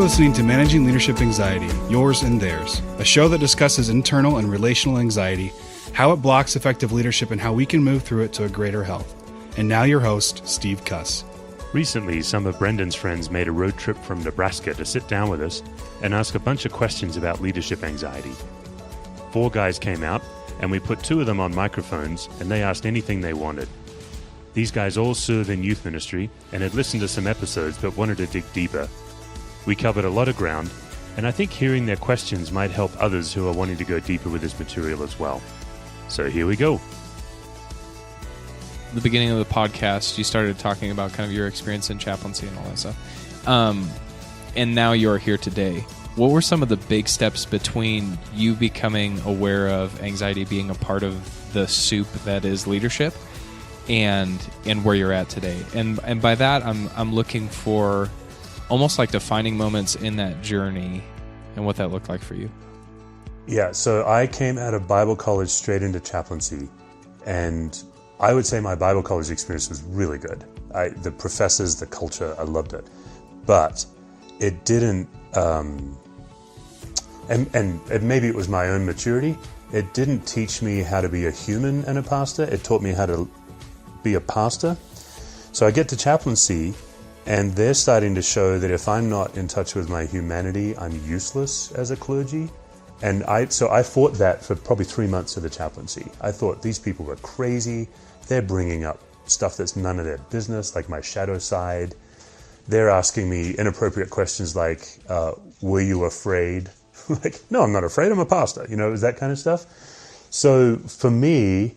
listening to Managing Leadership Anxiety, Yours and Theirs, a show that discusses internal and relational anxiety, how it blocks effective leadership, and how we can move through it to a greater health. And now your host, Steve Cuss. Recently, some of Brendan's friends made a road trip from Nebraska to sit down with us and ask a bunch of questions about leadership anxiety. 4 guys came out, and we put 2 of them on microphones, and they asked anything they wanted. These guys all serve in youth ministry and had listened to some episodes but wanted to dig deeper. We covered a lot of ground, and I think hearing their questions might help others who are wanting to go deeper with this material as well. So here we go. The beginning of the podcast, you started talking about kind of your experience in chaplaincy and all that stuff. And now you're here today. What were some of the big steps between you becoming aware of anxiety being a part of the soup that is leadership and where you're at today? And by that, I'm looking for almost like defining moments in that journey and what that looked like for you. Yeah, so I came out of Bible college straight into chaplaincy, and I would say my Bible college experience was really good. The professors, the culture, I loved it. But it didn't, and maybe it was my own maturity, it didn't teach me how to be a human and a pastor. It taught me how to be a pastor. So I get to chaplaincy, and they're starting to show that if I'm not in touch with my humanity, I'm useless as a clergy. And so I fought that for probably 3 months of the chaplaincy. I thought these people were crazy. They're bringing up stuff that's none of their business, like my shadow side. They're asking me inappropriate questions like, were you afraid? Like, no, I'm not afraid. I'm a pastor. You know, it was that kind of stuff. So for me,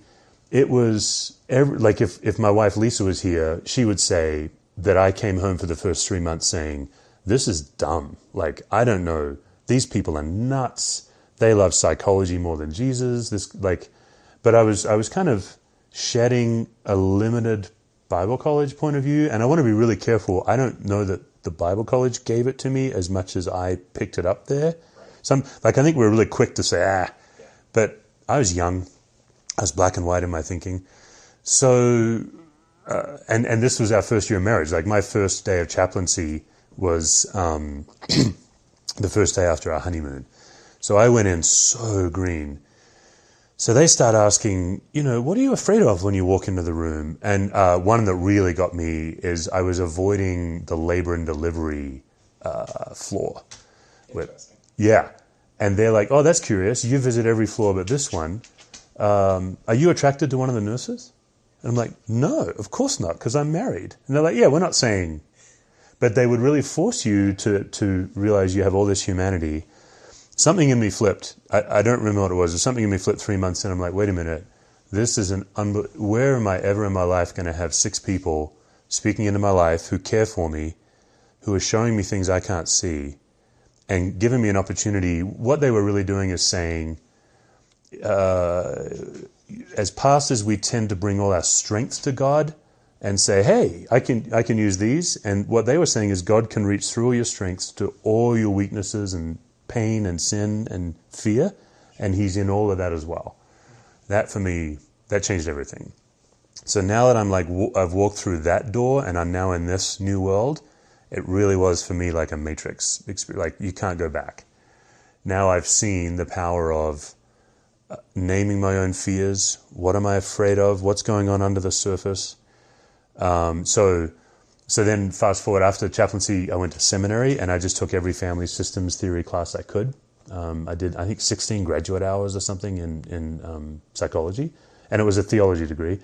it was like if my wife Lisa was here, she would say that I came home for the first 3 months saying, this is dumb. Like, I don't know. These people are nuts. They love psychology more than Jesus. But I was kind of shedding a limited Bible college point of view. And I want to be really careful. I don't know that the Bible college gave it to me as much as I picked it up there. I think we're really quick to say, but I was young. I was black and white in my thinking. So, and this was our first year of marriage. Like, my first day of chaplaincy was the first day after our honeymoon. So I went in so green. So they start asking, what are you afraid of when you walk into the room? And one that really got me is I was avoiding the labor and delivery floor. Yeah. And they're like, oh, that's curious. You visit every floor but this one. Are you attracted to one of the nurses? And I'm like, no, of course not, because I'm married. And they're like, yeah, we're not saying. But they would really force you to realize you have all this humanity. Something in me flipped. I don't remember what it was. Something in me flipped 3 months in. I'm like, wait a minute. This is where am I ever in my life going to have 6 people speaking into my life who care for me, who are showing me things I can't see, and giving me an opportunity? What they were really doing is saying, as pastors, we tend to bring all our strengths to God and say, hey, I can use these. And what they were saying is God can reach through all your strengths to all your weaknesses and pain and sin and fear, and he's in all of that as well. That, for me, that changed everything. So now that I've walked through that door and I'm now in this new world, it really was for me like a matrix experience. Like, you can't go back. Now I've seen the power of naming my own fears. What am I afraid of? What's going on under the surface? So then fast forward, after chaplaincy, I went to seminary and I just took every family systems theory class I could. I did, I think, 16 graduate hours or something in psychology, and it was a theology degree.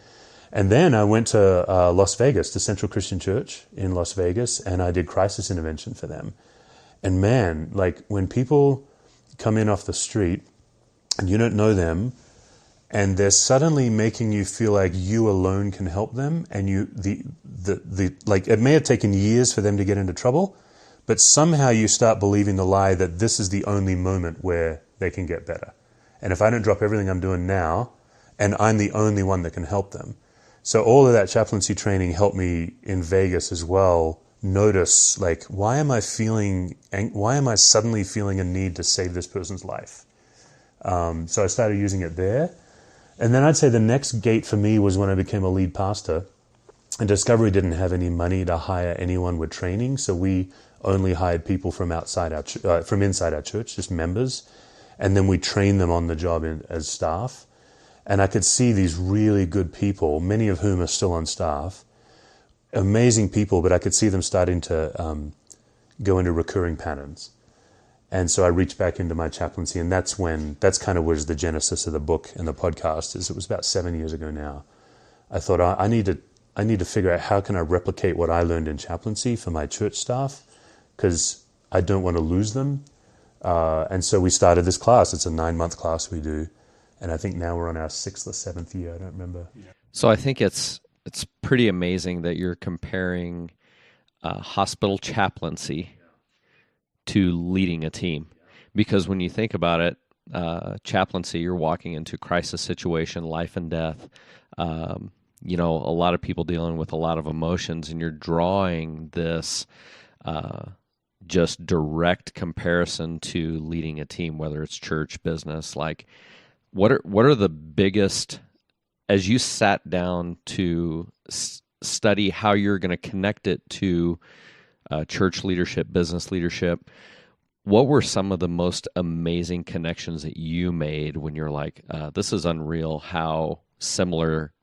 And then I went to Las Vegas, to Central Christian Church in Las Vegas, and I did crisis intervention for them. And man, like, when people come in off the street and you don't know them, and they're suddenly making you feel like you alone can help them, and it may have taken years for them to get into trouble, but somehow you start believing the lie that this is the only moment where they can get better. And if I don't drop everything I'm doing now, and I'm the only one that can help them. So all of that chaplaincy training helped me in Vegas as well notice, like, why am I suddenly feeling a need to save this person's life? So I started using it there. And then I'd say the next gate for me was when I became a lead pastor. And Discovery didn't have any money to hire anyone with training, so we only hired people from outside from inside our church, just members, and then we trained them on the job as staff. And I could see these really good people, many of whom are still on staff, amazing people, but I could see them starting to go into recurring patterns. And so I reached back into my chaplaincy, and that's kind of was the genesis of the book and the podcast. It was about 7 years ago now. I thought I need to figure out how can I replicate what I learned in chaplaincy for my church staff, because I don't want to lose them. And so we started this class. It's a 9-month class we do, and I think now we're on our 6th or 7th year. I don't remember. So I think it's pretty amazing that you're comparing hospital chaplaincy to leading a team, because when you think about it, chaplaincy, you're walking into crisis situation, life and death. A lot of people dealing with a lot of emotions, and you're drawing this just direct comparison to leading a team, whether it's church, business. Like, what are the biggest, as you sat down to study how you're going to connect it to church leadership, business leadership, what were some of the most amazing connections that you made when you're like, this is unreal how similar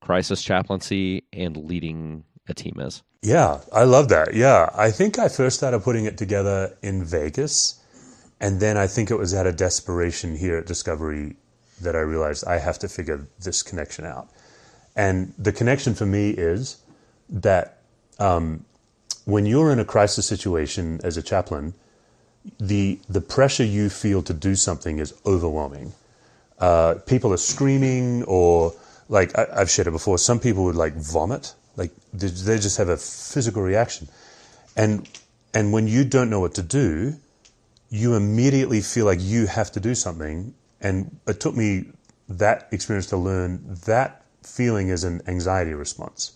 crisis chaplaincy and leading a team is? Yeah, I love that. Yeah, I think I first started putting it together in Vegas, and then I think it was out of desperation here at Discovery that I realized I have to figure this connection out. And the connection for me is that when you're in a crisis situation as a chaplain, the pressure you feel to do something is overwhelming. People are screaming, or like I've shared it before, some people would like vomit, like they just have a physical reaction. And when you don't know what to do, you immediately feel like you have to do something. And it took me that experience to learn that feeling is an anxiety response.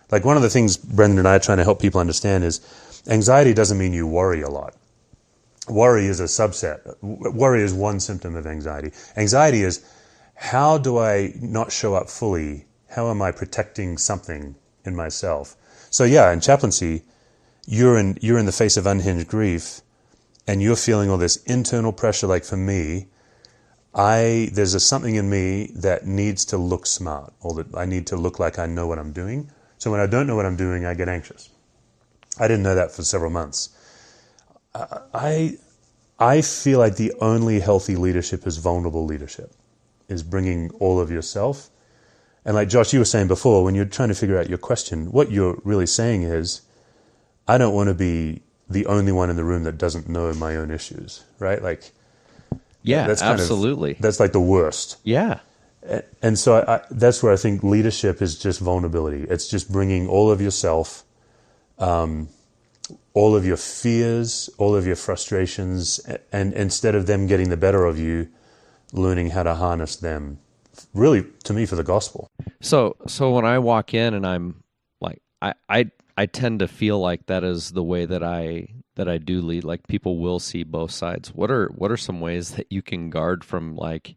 Like, one of the things Brendan and I are trying to help people understand is anxiety doesn't mean you worry a lot. Worry is a subset. Worry is one symptom of anxiety. Anxiety is, how do I not show up fully? How am I protecting something in myself? So yeah, in chaplaincy, you're in the face of unhinged grief, and you're feeling all this internal pressure. Like for me, there's something in me that needs to look smart, or that I need to look like I know what I'm doing. So when I don't know what I'm doing, I get anxious. I didn't know that for several months. I feel like the only healthy leadership is vulnerable leadership, is bringing all of yourself. And like Josh, you were saying before, when you're trying to figure out your question, what you're really saying is, I don't want to be the only one in the room that doesn't know my own issues, right? Like, yeah, that's absolutely. That's like the worst. Yeah. And so that's where I think leadership is just vulnerability. It's just bringing all of yourself, all of your fears, all of your frustrations, and instead of them getting the better of you, learning how to harness them, really, to me, for the gospel. So when I walk in and I'm like, I tend to feel like that is the way that I do lead. Like, people will see both sides. What are some ways that you can guard from like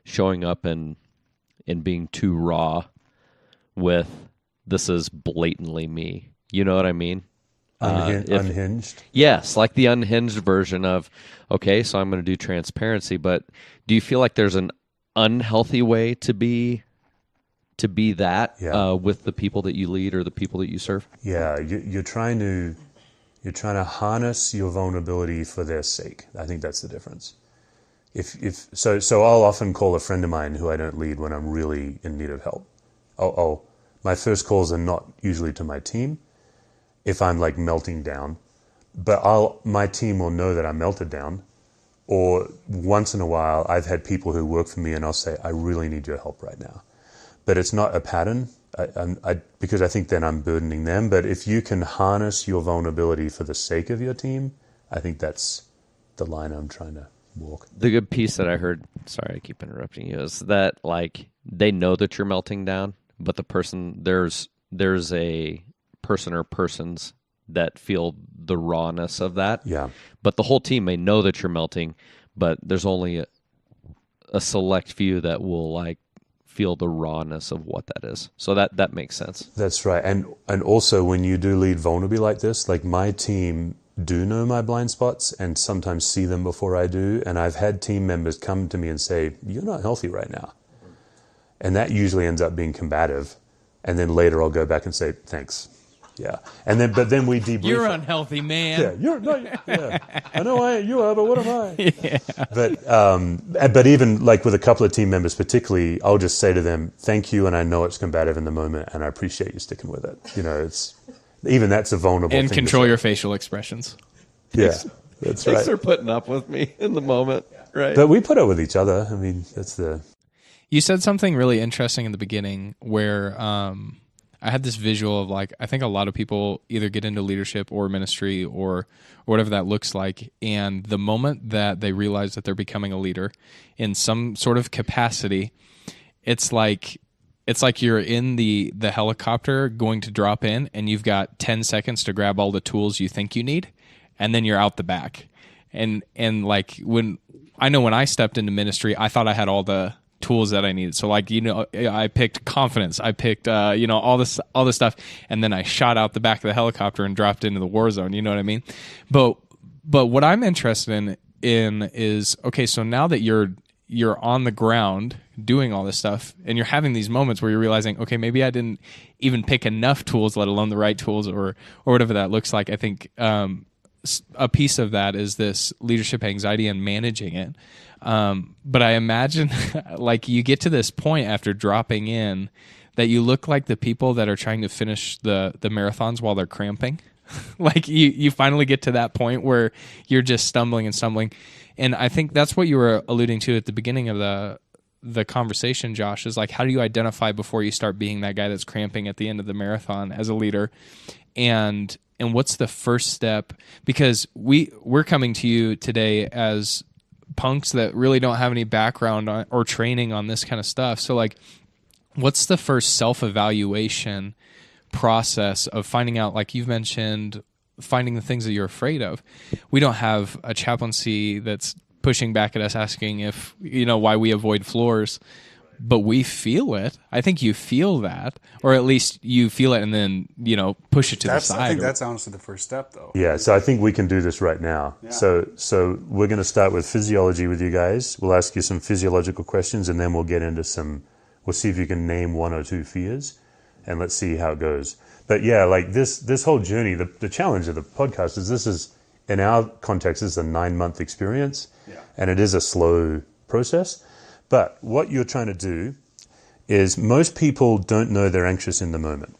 showing up and being too raw with, this is blatantly me? You know what I mean? Unhinged? Yes, like the unhinged version of, okay, so I'm going to do transparency, but do you feel like there's an unhealthy way to be that with the people that you lead or the people that you serve? Yeah, you're trying to harness your vulnerability for their sake. I think that's the difference. So I'll often call a friend of mine who I don't lead when I'm really in need of help. My first calls are not usually to my team if I'm like melting down, but my team will know that I melted down. Or once in a while, I've had people who work for me and I'll say, I really need your help right now. But it's not a pattern, because I think then I'm burdening them. But if you can harness your vulnerability for the sake of your team, I think that's the line I'm trying to walk. The good piece that I heard, sorry, I keep interrupting you, is that like they know that you're melting down, but there's a person or persons that feel the rawness of that. Yeah. But the whole team may know that you're melting, but there's only a select few that will like feel the rawness of what that is. So that makes sense. That's right. And also when you do lead vulnerably like this, like my team do know my blind spots and sometimes see them before I do. And I've had team members come to me and say, "You're not healthy right now." And that usually ends up being combative. And then later I'll go back and say, "Thanks." Yeah. But then we debrief. You're unhealthy, man. Yeah, you're not. Yeah, I know you are, but what am I? Yeah. But even like with a couple of team members, particularly, I'll just say to them, "Thank you," and I know it's combative in the moment, and I appreciate you sticking with it. That's a vulnerable And thing control your facial expressions. Yeah, that's right. Thanks for putting up with me in the moment, right? But we put up with each other. I mean, that's the. You said something really interesting in the beginning where I had this visual of like, I think a lot of people either get into leadership or ministry or whatever that looks like. And the moment that they realize that they're becoming a leader in some sort of capacity, it's like you're in the helicopter going to drop in and you've got 10 seconds to grab all the tools you think you need. And then you're out the back. And like when I stepped into ministry, I thought I had all the tools that I needed. So like, I picked confidence. I picked, all this stuff. And then I shot out the back of the helicopter and dropped into the war zone. You know what I mean? But what I'm interested in is, okay, so now that you're on the ground doing all this stuff and you're having these moments where you're realizing, okay, maybe I didn't even pick enough tools, let alone the right tools or whatever that looks like. I think, a piece of that is this leadership anxiety and managing it. But I imagine like you get to this point after dropping in that you look like the people that are trying to finish the marathons while they're cramping. Like you finally get to that point where you're just stumbling. And I think that's what you were alluding to at the beginning of the conversation, Josh, is like, how do you identify before you start being that guy that's cramping at the end of the marathon as a leader? And what's the first step? Because we're coming to you today as punks that really don't have any background or training on this kind of stuff. So like, what's the first self-evaluation process of finding out, like you've mentioned, finding the things that you're afraid of? We don't have a chaplaincy that's pushing back at us asking if, why we avoid floors. But we feel it. I think you feel that, or at least you feel it and then, push it to the side. I think that's honestly the first step, though. Yeah, so I think we can do this right now. Yeah. So we're going to start with physiology with you guys. We'll ask you some physiological questions, and then we'll get into we'll see if you can name one or two fears, and let's see how it goes. But yeah, like this whole journey, the challenge of the podcast is in our context, this is a 9-month experience, and it is a slow process. But what you're trying to do is most people don't know they're anxious in the moment.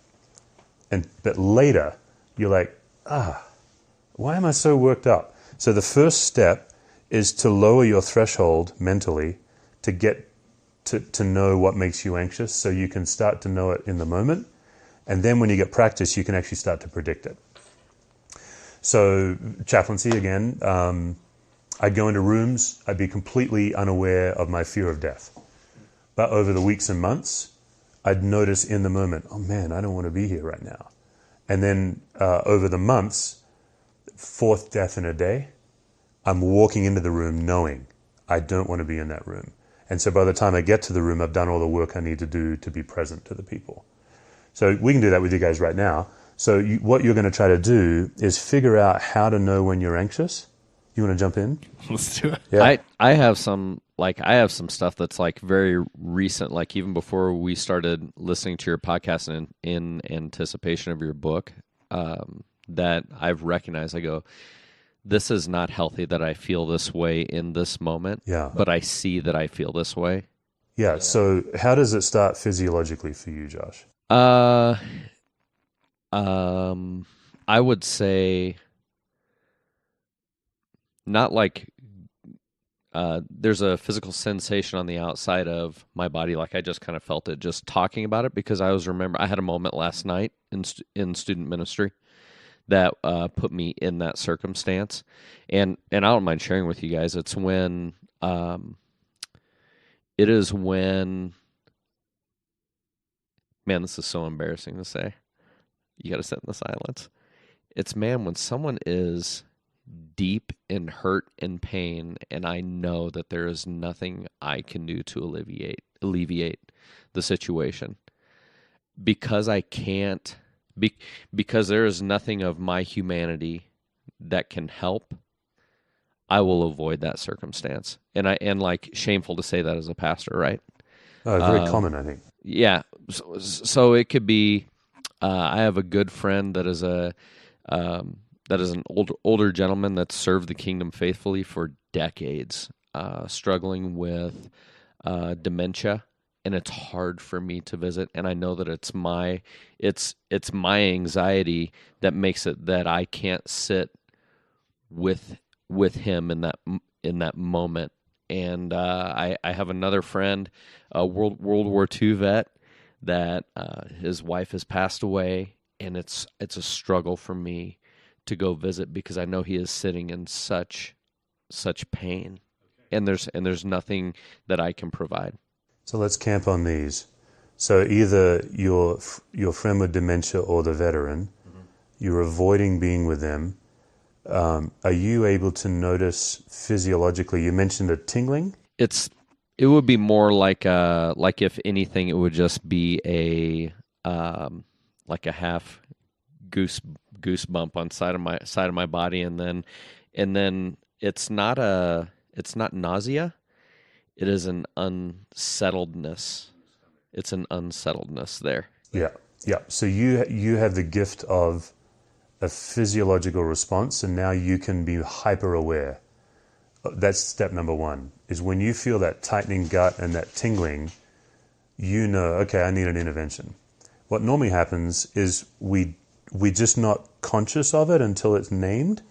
But later, you're like, why am I so worked up? So the first step is to lower your threshold mentally to get to know what makes you anxious so you can start to know it in the moment. And then when you get practice, you can actually start to predict it. So chaplaincy, again, I'd go into rooms, I'd be completely unaware of my fear of death. But over the weeks and months, I'd notice in the moment, oh man, I don't want to be here right now. And then over the months, 4th death in a day, I'm walking into the room knowing I don't want to be in that room. And so by the time I get to the room, I've done all the work I need to do to be present to the people. So we can do that with you guys right now. So what you're going to try to do is figure out how to know when you're anxious. You want to jump in? Let's do it. Yeah. I have some stuff that's like very recent, like even before we started listening to your podcast and in anticipation of your book, that I've recognized. I go, this is not healthy that I feel this way in this moment. Yeah. But I see that I feel this way. Yeah. So how does it start physiologically for you, Josh? I would say not like there's a physical sensation on the outside of my body, like I just kind of felt it just talking about it, because I had a moment last night in student ministry that put me in that circumstance, and I don't mind sharing with you guys. It is when, man, this is so embarrassing to say. You got to sit in the silence. It's, man, when someone is deep in hurt and pain, and I know that there is nothing I can do to alleviate alleviate the situation. Because I can't, because there is nothing of my humanity that can help, I will avoid that circumstance. And like, shameful to say that as a pastor, right? Oh, very common, I think. Yeah. So it could be, I have a good friend that is an older gentleman that's served the kingdom faithfully for decades, struggling with dementia, and it's hard for me to visit. And I know that it's my anxiety that makes it that I can't sit with him in that moment. And I have another friend, a World War II vet, that his wife has passed away, and it's a struggle for me to go visit because I know he is sitting in such pain, and there's nothing that I can provide. So let's camp on these. So either your friend with dementia or the veteran, you're avoiding being with them. Are you able to notice physiologically? You mentioned a tingling. It would be more like if anything, it would just be a like a half goosebump on side of my body, and then it's not nausea. It is an unsettledness. It's an unsettledness there. Yeah. So you have the gift of a physiological response, and now you can be hyper aware. That's step number one, is when you feel that tightening gut and that tingling, you know, okay, I need an intervention. What normally happens is we're just not conscious of it until it's named.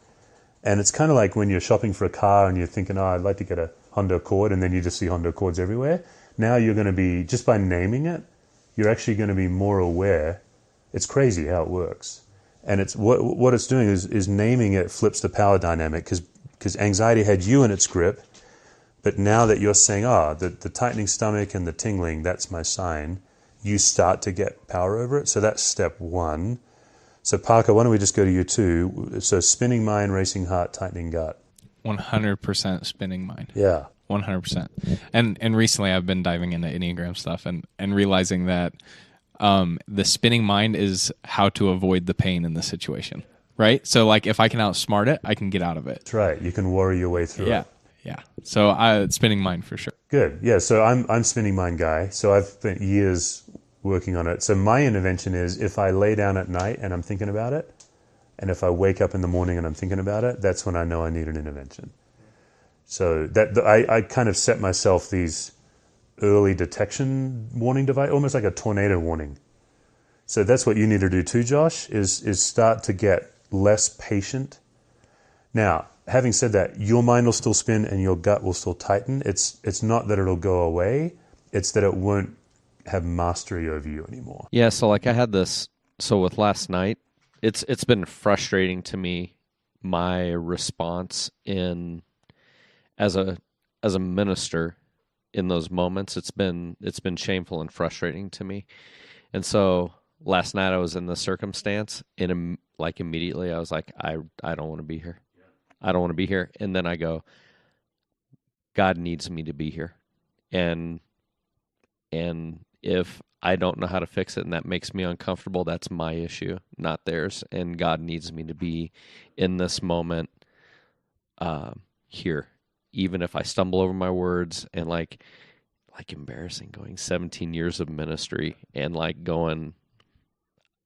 And it's kind of like when you're shopping for a car and you're thinking, I'd like to get a Honda Accord, and then you just see Honda Accords everywhere. Now you're going to be, just by naming it, you're actually going to be more aware. It's crazy how it works. And it's what it's doing is naming it flips the power dynamic, because anxiety had you in its grip, but now that you're saying, the tightening stomach and the tingling, that's my sign, you start to get power over it. So that's step one. So Parker, why don't we just go to you too? So spinning mind, racing heart, tightening gut. 100% spinning mind. Yeah. 100%. And recently I've been diving into Enneagram stuff and realizing that the spinning mind is how to avoid the pain in the situation, right? So like if I can outsmart it, I can get out of it. That's right. You can worry your way through it. Yeah. So spinning mind for sure. Good. Yeah. So I'm spinning mind guy. So I've spent years working on it. So my intervention is if I lay down at night and I'm thinking about it, and if I wake up in the morning and I'm thinking about it, that's when I know I need an intervention. So that I kind of set myself these early detection warning device, almost like a tornado warning. So that's what you need to do too, Josh, is start to get less patient. Now, having said that, your mind will still spin and your gut will still tighten. It's not that it'll go away. It's that it won't have mastery over you anymore. Yeah, so like I had this, so with last night, it's been frustrating to me, my response as a minister in those moments. It's been shameful and frustrating to me. And so last night I was in the circumstance, and like immediately I was like, I don't want to be here. I don't want to be here. And then I go, God needs me to be here. And if I don't know how to fix it and that makes me uncomfortable, that's my issue, not theirs. And God needs me to be in this moment here, even if I stumble over my words, and like embarrassing going 17 years of ministry and like going,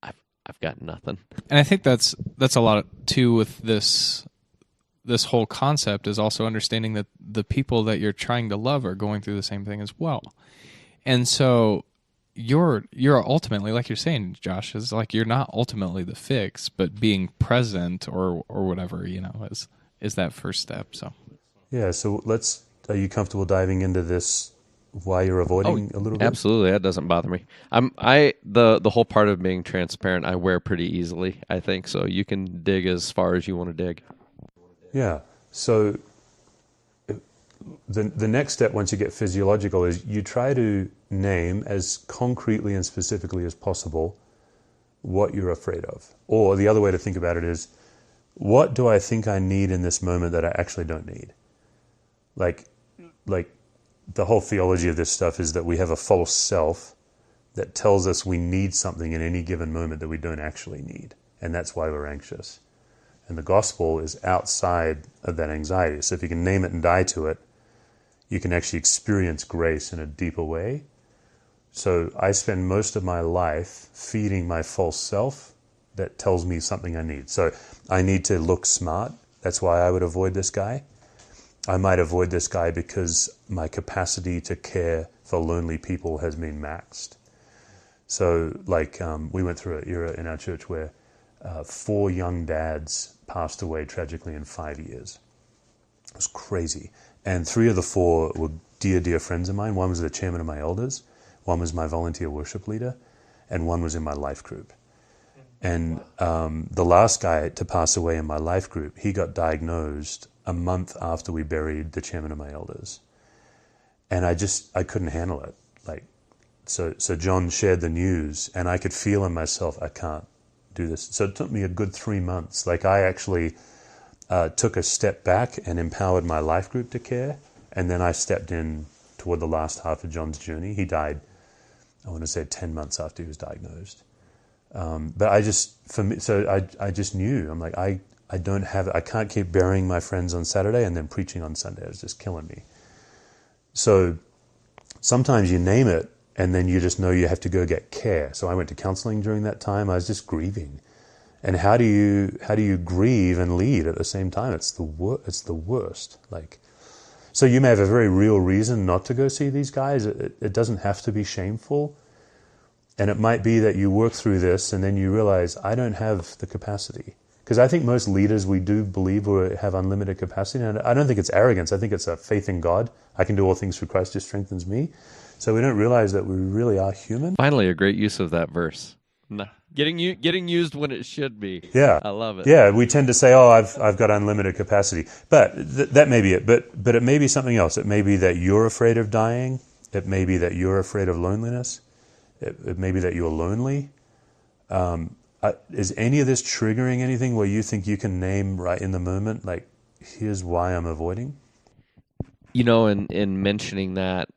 I've got nothing. And I think that's a lot too with this whole concept, is also understanding that the people that you're trying to love are going through the same thing as well. And so you're ultimately, like you're saying, Josh, is like you're not ultimately the fix, but being present or whatever, is that first step. So yeah, so are you comfortable diving into this, why you're avoiding a little bit? Absolutely, that doesn't bother me. The whole part of being transparent, I wear pretty easily, I think, so you can dig as far as you want to dig. Yeah. So the next step, once you get physiological, is you try to name as concretely and specifically as possible what you're afraid of. Or the other way to think about it is, what do I think I need in this moment that I actually don't need? Like the whole theology of this stuff is that we have a false self that tells us we need something in any given moment that we don't actually need. And that's why we're anxious. And the gospel is outside of that anxiety. So if you can name it and die to it, you can actually experience grace in a deeper way. So I spend most of my life feeding my false self that tells me something I need. So I need to look smart. That's why I would avoid this guy. I might avoid this guy because my capacity to care for lonely people has been maxed. So we went through an era in our church where 4 young dads passed away tragically in 5 years. It was crazy. And 3 of the 4 were dear, dear friends of mine. One was the chairman of my elders, one was my volunteer worship leader, and one was in my life group. And the last guy to pass away in my life group, he got diagnosed a month after we buried the chairman of my elders. And I couldn't handle it. So John shared the news, and I could feel in myself, I can't do this. So it took me a good 3 months. I actually took a step back and empowered my life group to care, and then I stepped in toward the last half of John's journey. He died, I want to say 10 months after he was diagnosed. But I just knew, I'm like, I can't keep burying my friends on Saturday and then preaching on Sunday. It was just killing me. So sometimes you name it, and then you just know you have to go get care. So I went to counseling during that time. I was just grieving. And how do you grieve and lead at the same time? It's the worst. So you may have a very real reason not to go see these guys. It doesn't have to be shameful. And it might be that you work through this and then you realize, I don't have the capacity. Because I think most leaders, we do believe we have unlimited capacity. And I don't think it's arrogance. I think it's a faith in God. I can do all things through Christ who strengthens me. So we don't realize that we really are human. Finally, a great use of that verse. No, getting used when it should be. Yeah, I love it. Yeah, we tend to say, "Oh, I've got unlimited capacity," but that may be it. But it may be something else. It may be that you're afraid of dying. It may be that you're afraid of loneliness. It may be that you're lonely. Is any of this triggering anything where you think you can name right in the moment, here's why I'm avoiding? In mentioning that,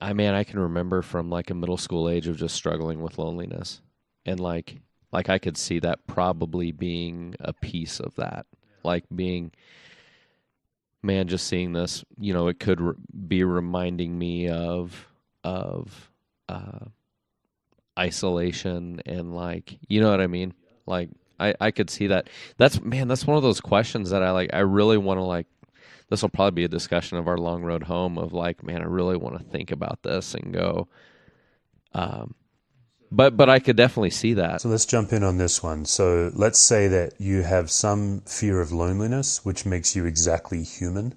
I can remember from a middle school age of just struggling with loneliness, and I could see that probably being a piece of that, being, man, just seeing this, it could be reminding me of isolation and you know what I mean? I could see that. That's one of those questions that I really want to this will probably be a discussion of our long road home of I really want to think about this and go, but I could definitely see that. So let's jump in on this one. So let's say that you have some fear of loneliness, which makes you exactly human,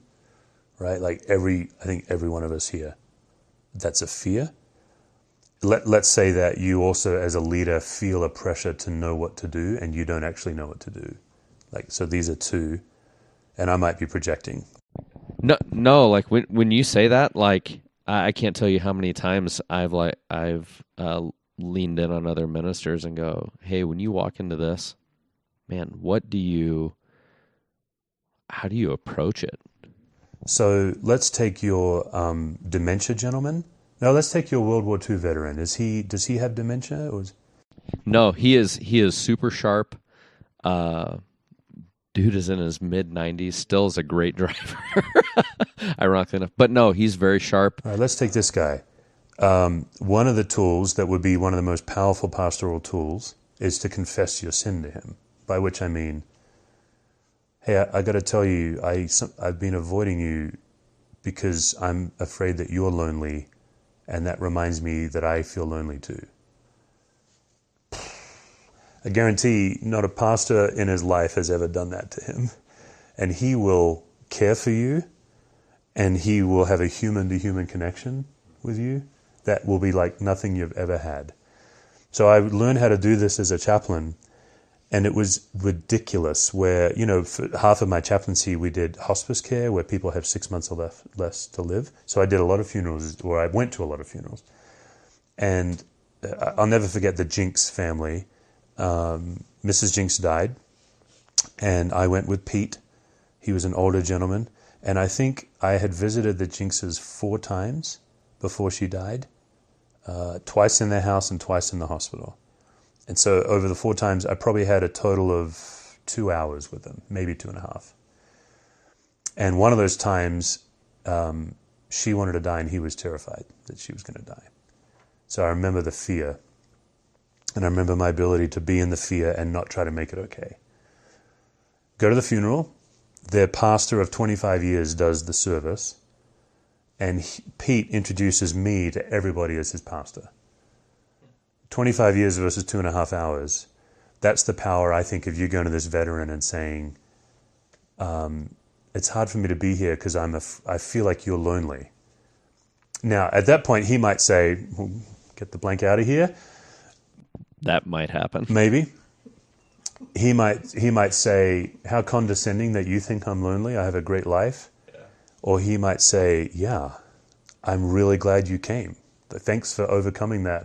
right? I think every one of us here, that's a fear. Let's say that you also, as a leader, feel a pressure to know what to do, and you don't actually know what to do. So these are two, and I might be projecting. No. When you say that, I can't tell you how many times I've leaned in on other ministers and go, hey, when you walk into this, man, how do you approach it? So let's take your dementia gentleman. No, let's take your World War II veteran. Does he have dementia? No, he is super sharp. Dude is in his mid-90s, still is a great driver, ironically enough. But no, he's very sharp. All right, let's take this guy. One of the tools that would be one of the most powerful pastoral tools is to confess your sin to him, by which I mean, hey, I got to tell you, I've been avoiding you because I'm afraid that you're lonely, and that reminds me that I feel lonely too. I guarantee not a pastor in his life has ever done that to him. And he will care for you, and he will have a human-to-human connection with you that will be like nothing you've ever had. So I learned how to do this as a chaplain, and it was ridiculous where, for half of my chaplaincy, we did hospice care where people have 6 months or less to live. So I did a lot of funerals, or I went to a lot of funerals. And I'll never forget the Jinks family. Mrs. Jinks died, and I went with Pete. He was an older gentleman, And I think I had visited the Jinxes 4 times before she died, twice in their house and twice in the hospital. And so over the 4 times, I probably had a total of 2 hours with them, maybe 2.5. And one of those times, she wanted to die and he was terrified that she was going to die. So I remember the fear. And I remember my ability to be in the fear and not try to make it okay. Go to the funeral. Their pastor of 25 years does the service. And Pete introduces me to everybody as his pastor. 25 years versus 2.5 hours. That's the power, I think, of you going to this veteran and saying, it's hard for me to be here because I feel like you're lonely. Now, at that point, he might say, well, get the blank out of here. That might happen. Maybe. He might say, how condescending that you think I'm lonely. I have a great life. Yeah. Or he might say, yeah, I'm really glad you came. Thanks for overcoming that.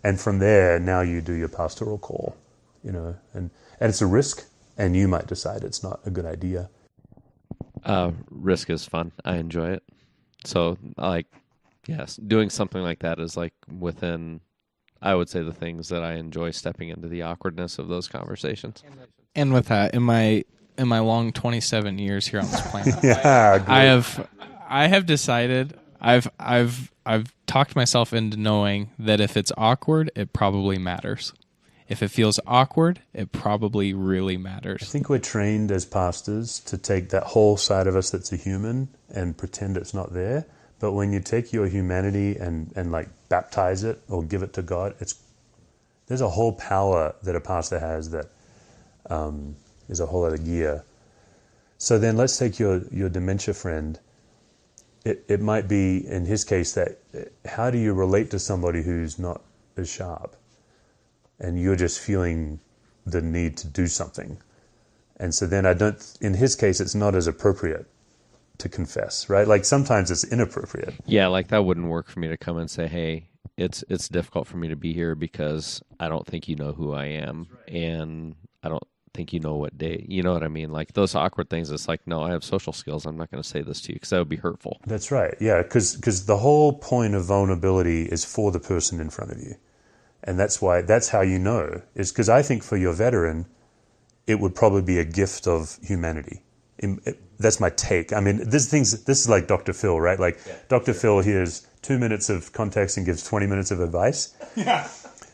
And from there, now you do your pastoral call, and it's a risk, and you might decide it's not a good idea. Risk is fun. I enjoy it. So, yes, doing something like that is within, I would say, the things that I enjoy, stepping into the awkwardness of those conversations. And with that, in my long 27 years here on this planet, yeah, I have decided, I've talked myself into knowing that if it's awkward, it probably matters. If it feels awkward, it probably really matters. I think we're trained as pastors to take that whole side of us that's a human and pretend it's not there. But when you take your humanity and baptize it or give it to God, there's a whole power that a pastor has that is a whole other gear. So then let's take your dementia friend. It might be, in his case, that how do you relate to somebody who's not as sharp? And you're just feeling the need to do something. And so then in his case, it's not as appropriate to confess, right? Sometimes it's inappropriate. Yeah, that wouldn't work for me to come and say, hey, it's difficult for me to be here because I don't think you know who I am. And I don't think you know what day, you know what I mean? Those awkward things, it's no, I have social skills. I'm not going to say this to you because that would be hurtful. That's right. Yeah, because the whole point of vulnerability is for the person in front of you. And that's how you know, is because I think for your veteran, it would probably be a gift of humanity. That's my take. I mean, this is like Dr. Phil, right? Dr. Phil hears 2 minutes of context and gives 20 minutes of advice. Yeah.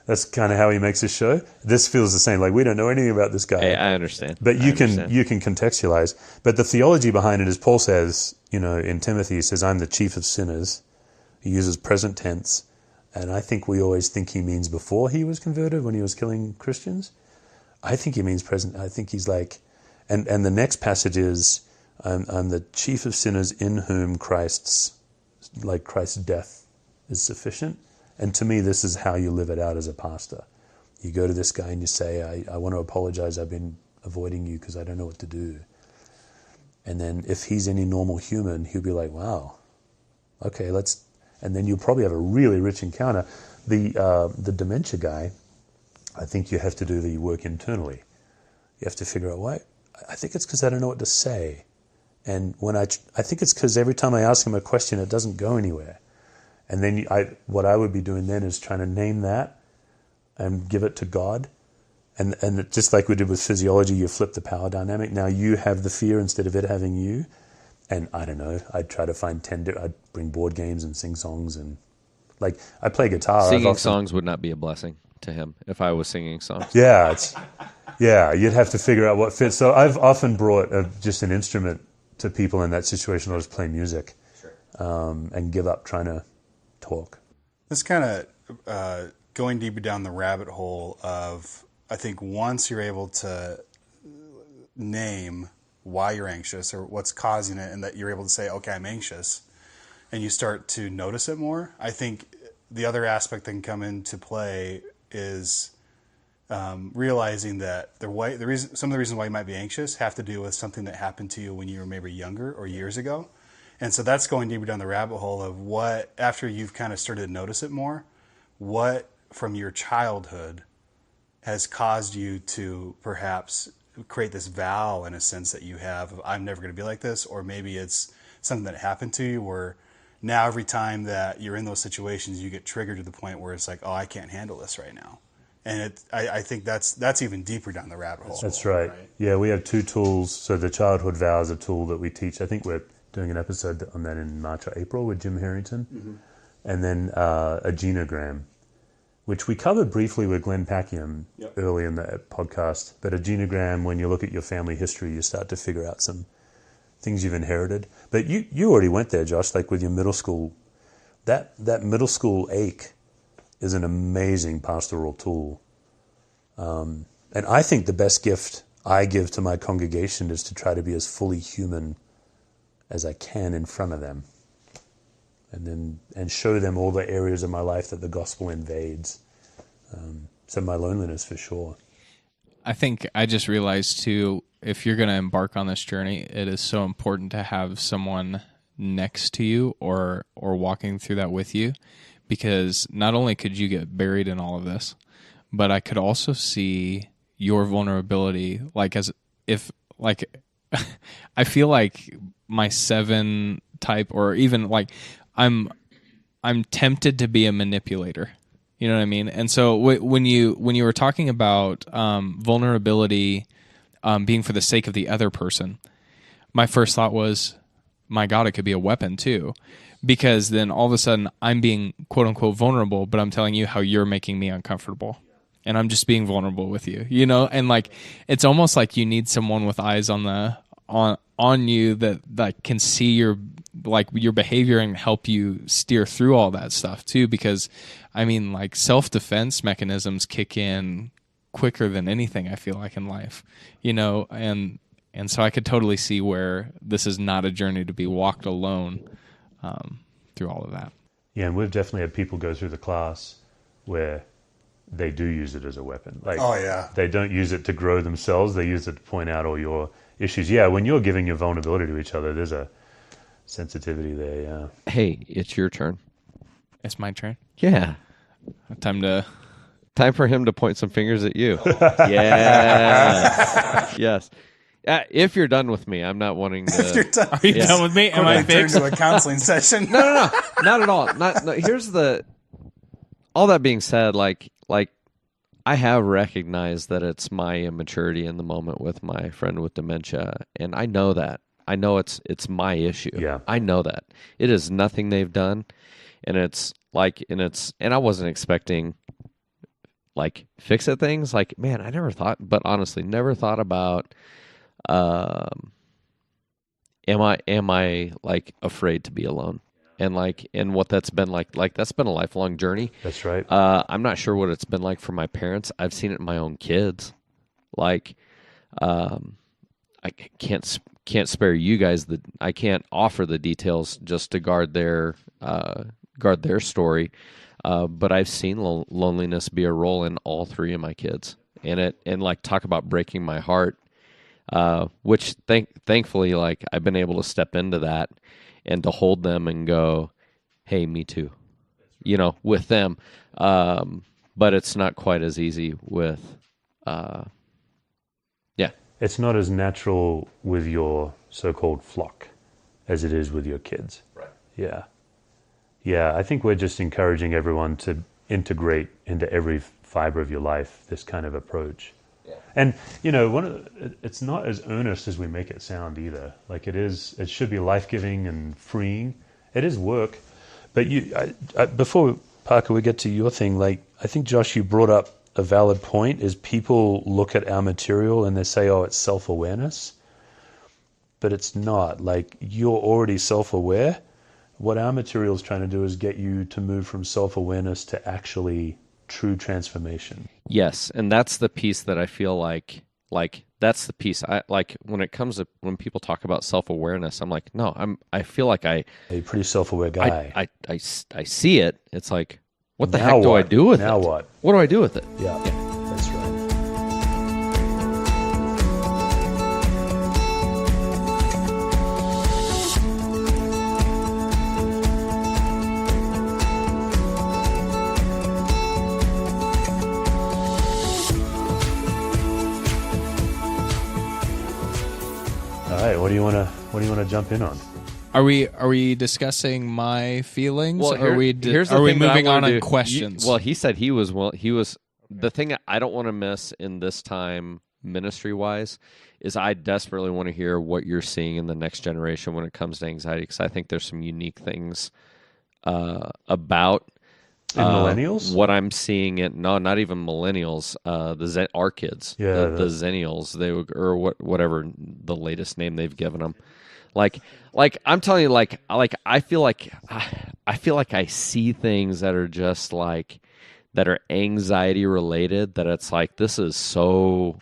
That's kind of how he makes his show. This feels the same. We don't know anything about this guy. Hey, I understand. But you can contextualize. But the theology behind it is Paul says, in Timothy, he says, I'm the chief of sinners. He uses present tense. And I think we always think he means before he was converted, when he was killing Christians. I think he means present. I think he's and the next passage is, I'm the chief of sinners in whom Christ's death is sufficient. And to me, this is how you live it out as a pastor. You go to this guy and you say, I want to apologize. I've been avoiding you because I don't know what to do. And then if he's any normal human, he'll be like, wow, okay, and then you'll probably have a really rich encounter. The dementia guy, I think you have to do the work internally. You have to figure out why. I think it's because I don't know what to say. And I think it's because every time I ask him a question, it doesn't go anywhere. And then what I would be doing then is trying to name that and give it to God. And just like we did with physiology, you flip the power dynamic. Now you have the fear instead of it having you. And I don't know, I'd try to find I'd bring board games and sing songs. And I play guitar. Singing songs would not be a blessing to him if I was singing songs. Yeah, you'd have to figure out what fits. So I've often brought just an instrument to people in that situation. I'll just play music. Sure. And give up trying to talk. This kind of going deeper down the rabbit hole of, I think once you're able to name why you're anxious or what's causing it, and that you're able to say, okay, I'm anxious, and you start to notice it more, I think the other aspect that can come into play is realizing that some of the reasons why you might be anxious have to do with something that happened to you when you were maybe younger or years ago. And so that's going deeper down the rabbit hole of what, after you've kind of started to notice it more, what from your childhood has caused you to perhaps create this vow in a sense that you have of, I'm never going to be like this, or maybe it's something that happened to you where now every time that you're in those situations, you get triggered to the point where it's like, oh, I can't handle this right now. And I think that's even deeper down the rabbit hole. That's right. Yeah, we have 2 tools. So the childhood vow is a tool that we teach. I think we're doing an episode on that in March or April with Jim Harrington. Mm-hmm. And then a genogram, which we covered briefly with Glenn Packiam early in the podcast. But a genogram, when you look at your family history, you start to figure out some things you've inherited. But you already went there, Josh, like with your middle school. That middle school ache is an amazing pastoral tool. And I think the best gift I give to my congregation is to try to be as fully human as I can in front of them. And show them all the areas of my life that the gospel invades. So my loneliness for sure. I think I just realized too, if you're going to embark on this journey, it is so important to have someone next to you or walking through that with you, because not only could you get buried in all of this, but I could also see your vulnerability, like as if like I feel like my 7 type, or even like I'm tempted to be a manipulator. You know what I mean? And so when you were talking about vulnerability being for the sake of the other person, my first thought was, my God, it could be a weapon too. Because then all of a sudden I'm being quote unquote vulnerable, but I'm telling you how you're making me uncomfortable. And I'm just being vulnerable with you, you know? And like, it's almost like you need someone with eyes on you that like can see your behavior and help you steer through all that stuff too. Because I mean, like, self-defense mechanisms kick in quicker than anything, I feel like, in life, you know? And so I could totally see where this is not a journey to be walked alone through all of that. Yeah, and we've definitely had people go through the class where they do use it as a weapon. Like, oh, yeah. They don't use it to grow themselves. They use it to point out all your issues. Yeah, when you're giving your vulnerability to each other, there's a sensitivity there, yeah. Hey, it's your turn. It's my turn. Yeah. Time for him to point some fingers at you. Yes. Yes. If you're done with me, I'm not wanting to. If you're done. Are you done with me? Am I fixed? Turn to a counseling session. No, not at all. No, here's the. All that being said, like I have recognized that it's my immaturity in the moment with my friend with dementia, and I know that. I know it's my issue. Yeah. I know that. It is nothing they've done, and I wasn't expecting like fix it things. Like, man, I never thought, but honestly, never thought about am I like afraid to be alone? And what that's been like that's been a lifelong journey. That's right. I'm not sure what it's been like for my parents. I've seen it in my own kids. Like, I can't spare you guys I can't offer the details just to guard their story. But I've seen loneliness be a role in all 3 of my kids, and like talk about breaking my heart. Which thankfully, like, I've been able to step into that and to hold them and go, hey, me too, you know, with them. But it's not quite as easy with, yeah. It's not as natural with your so-called flock as it is with your kids. Right. Yeah. Yeah, I think we're just encouraging everyone to integrate into every fiber of your life this kind of approach. Yeah. And, you know, it's not as earnest as we make it sound either. Like, it should be life-giving and freeing. It is work. But before, Parker, we get to your thing, like, I think, Josh, you brought up a valid point, is people look at our material and they say, oh, it's self-awareness. But it's not. Like, you're already self-aware. What our material is trying to do is get you to move from self-awareness to actually true transformation. Yes, and that's the piece that I feel like that's the piece I like when it comes to when people talk about self-awareness. I'm like, no, I feel like a pretty self-aware guy. I see it. It's like, what the heck do I do with it? Now what? What do I do with it? Yeah. That's right. All right, what do you want to jump in on? Are we discussing my feelings? Well, or here's the are we thing that I moving on wanna on do. questions? He said he was the thing I don't want to miss in this time ministry wise is I desperately want to hear what you're seeing in the next generation when it comes to anxiety, because I think there's some unique things about In millennials? what I'm seeing not even millennials, our kids, the Zennials, whatever the latest name they've given them. Like I'm telling you, I feel like I see things that are just that are anxiety related. That it's like, this is so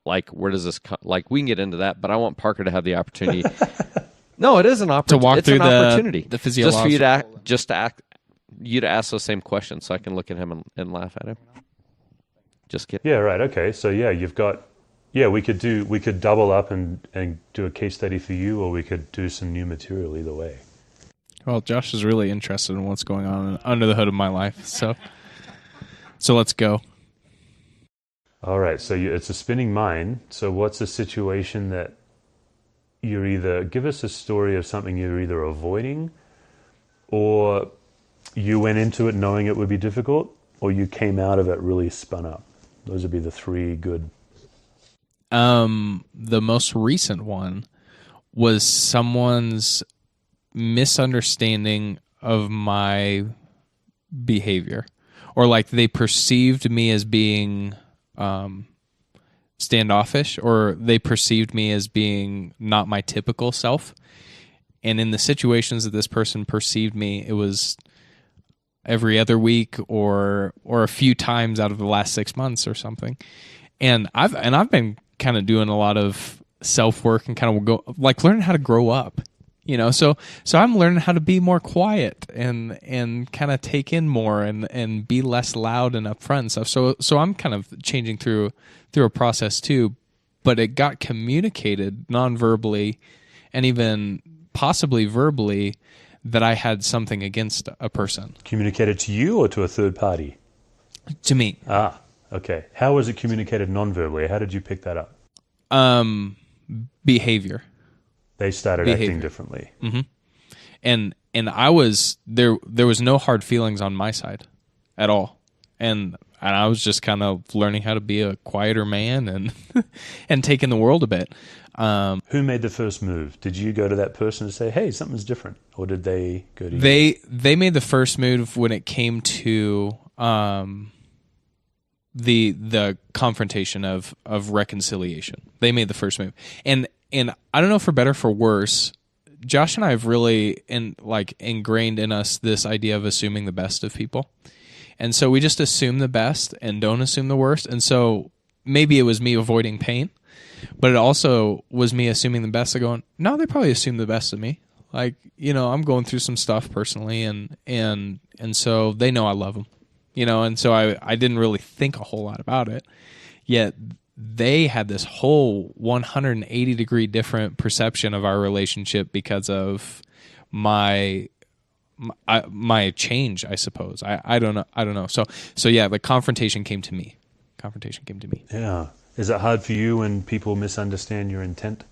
where does this come? We can get into that, but I want Parker to have the opportunity. No, it is an opportunity to walk through opportunity. the physiological. Just for you to ask those same questions, so I can look at him and laugh at him. Just kidding. Yeah, right. Okay. So you've got, we could double up and do a case study for you, or we could do some new material. Either way. Well, Josh is really interested in what's going on under the hood of my life, so let's go. All right. So it's a spinning mind. So what's a situation that you're either, give us a story of something you're either avoiding, or you went into it knowing it would be difficult, or you came out of it really spun up. Those would be the three good. The most recent one was someone's misunderstanding of my behavior, or they perceived me as being standoffish, or they perceived me as being not my typical self. And in the situations that this person perceived me, it was every other week or a few times out of the last 6 months or something. And I've been kind of doing a lot of self-work and kind of learning how to grow up, so I'm learning how to be more quiet and kind of take in more and be less loud and upfront and stuff. So I'm kind of changing through a process too, but it got communicated non-verbally and even possibly verbally that I had something against a person. Communicated to you or to a third party? To me. Ah, okay. How was it communicated non-verbally? How did you pick that up? Behavior. They started acting differently. Mm-hmm. And I was there was no hard feelings on my side at all. And I was just kind of learning how to be a quieter man and and taking the world a bit. Who made the first move? Did you go to that person and say, "Hey, something's different," or did they go to you? They made the first move when it came to the confrontation of reconciliation. They made the first move, and I don't know, for better or for worse, Josh and I have really ingrained in us this idea of assuming the best of people. And so we just assume the best and don't assume the worst. And so maybe it was me avoiding pain, but it also was me assuming the best and going, no, they probably assume the best of me. I'm going through some stuff personally, and so they know I love them, and so I didn't really think a whole lot about it. Yet they had this whole 180 degree different perception of our relationship because of my change, I suppose. I don't know. So yeah, the confrontation came to me. Yeah. Is it hard for you when people misunderstand your intent?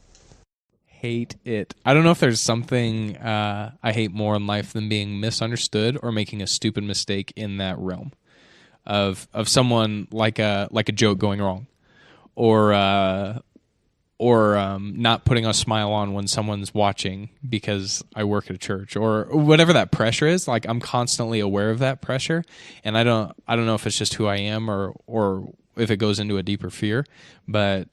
Hate it. I don't know if there's something I hate more in life than being misunderstood or making a stupid mistake in that realm of someone like a joke going wrong, or not putting a smile on when someone's watching because I work at a church, or whatever that pressure is. I'm constantly aware of that pressure, and I don't know if it's just who I am or if it goes into a deeper fear, but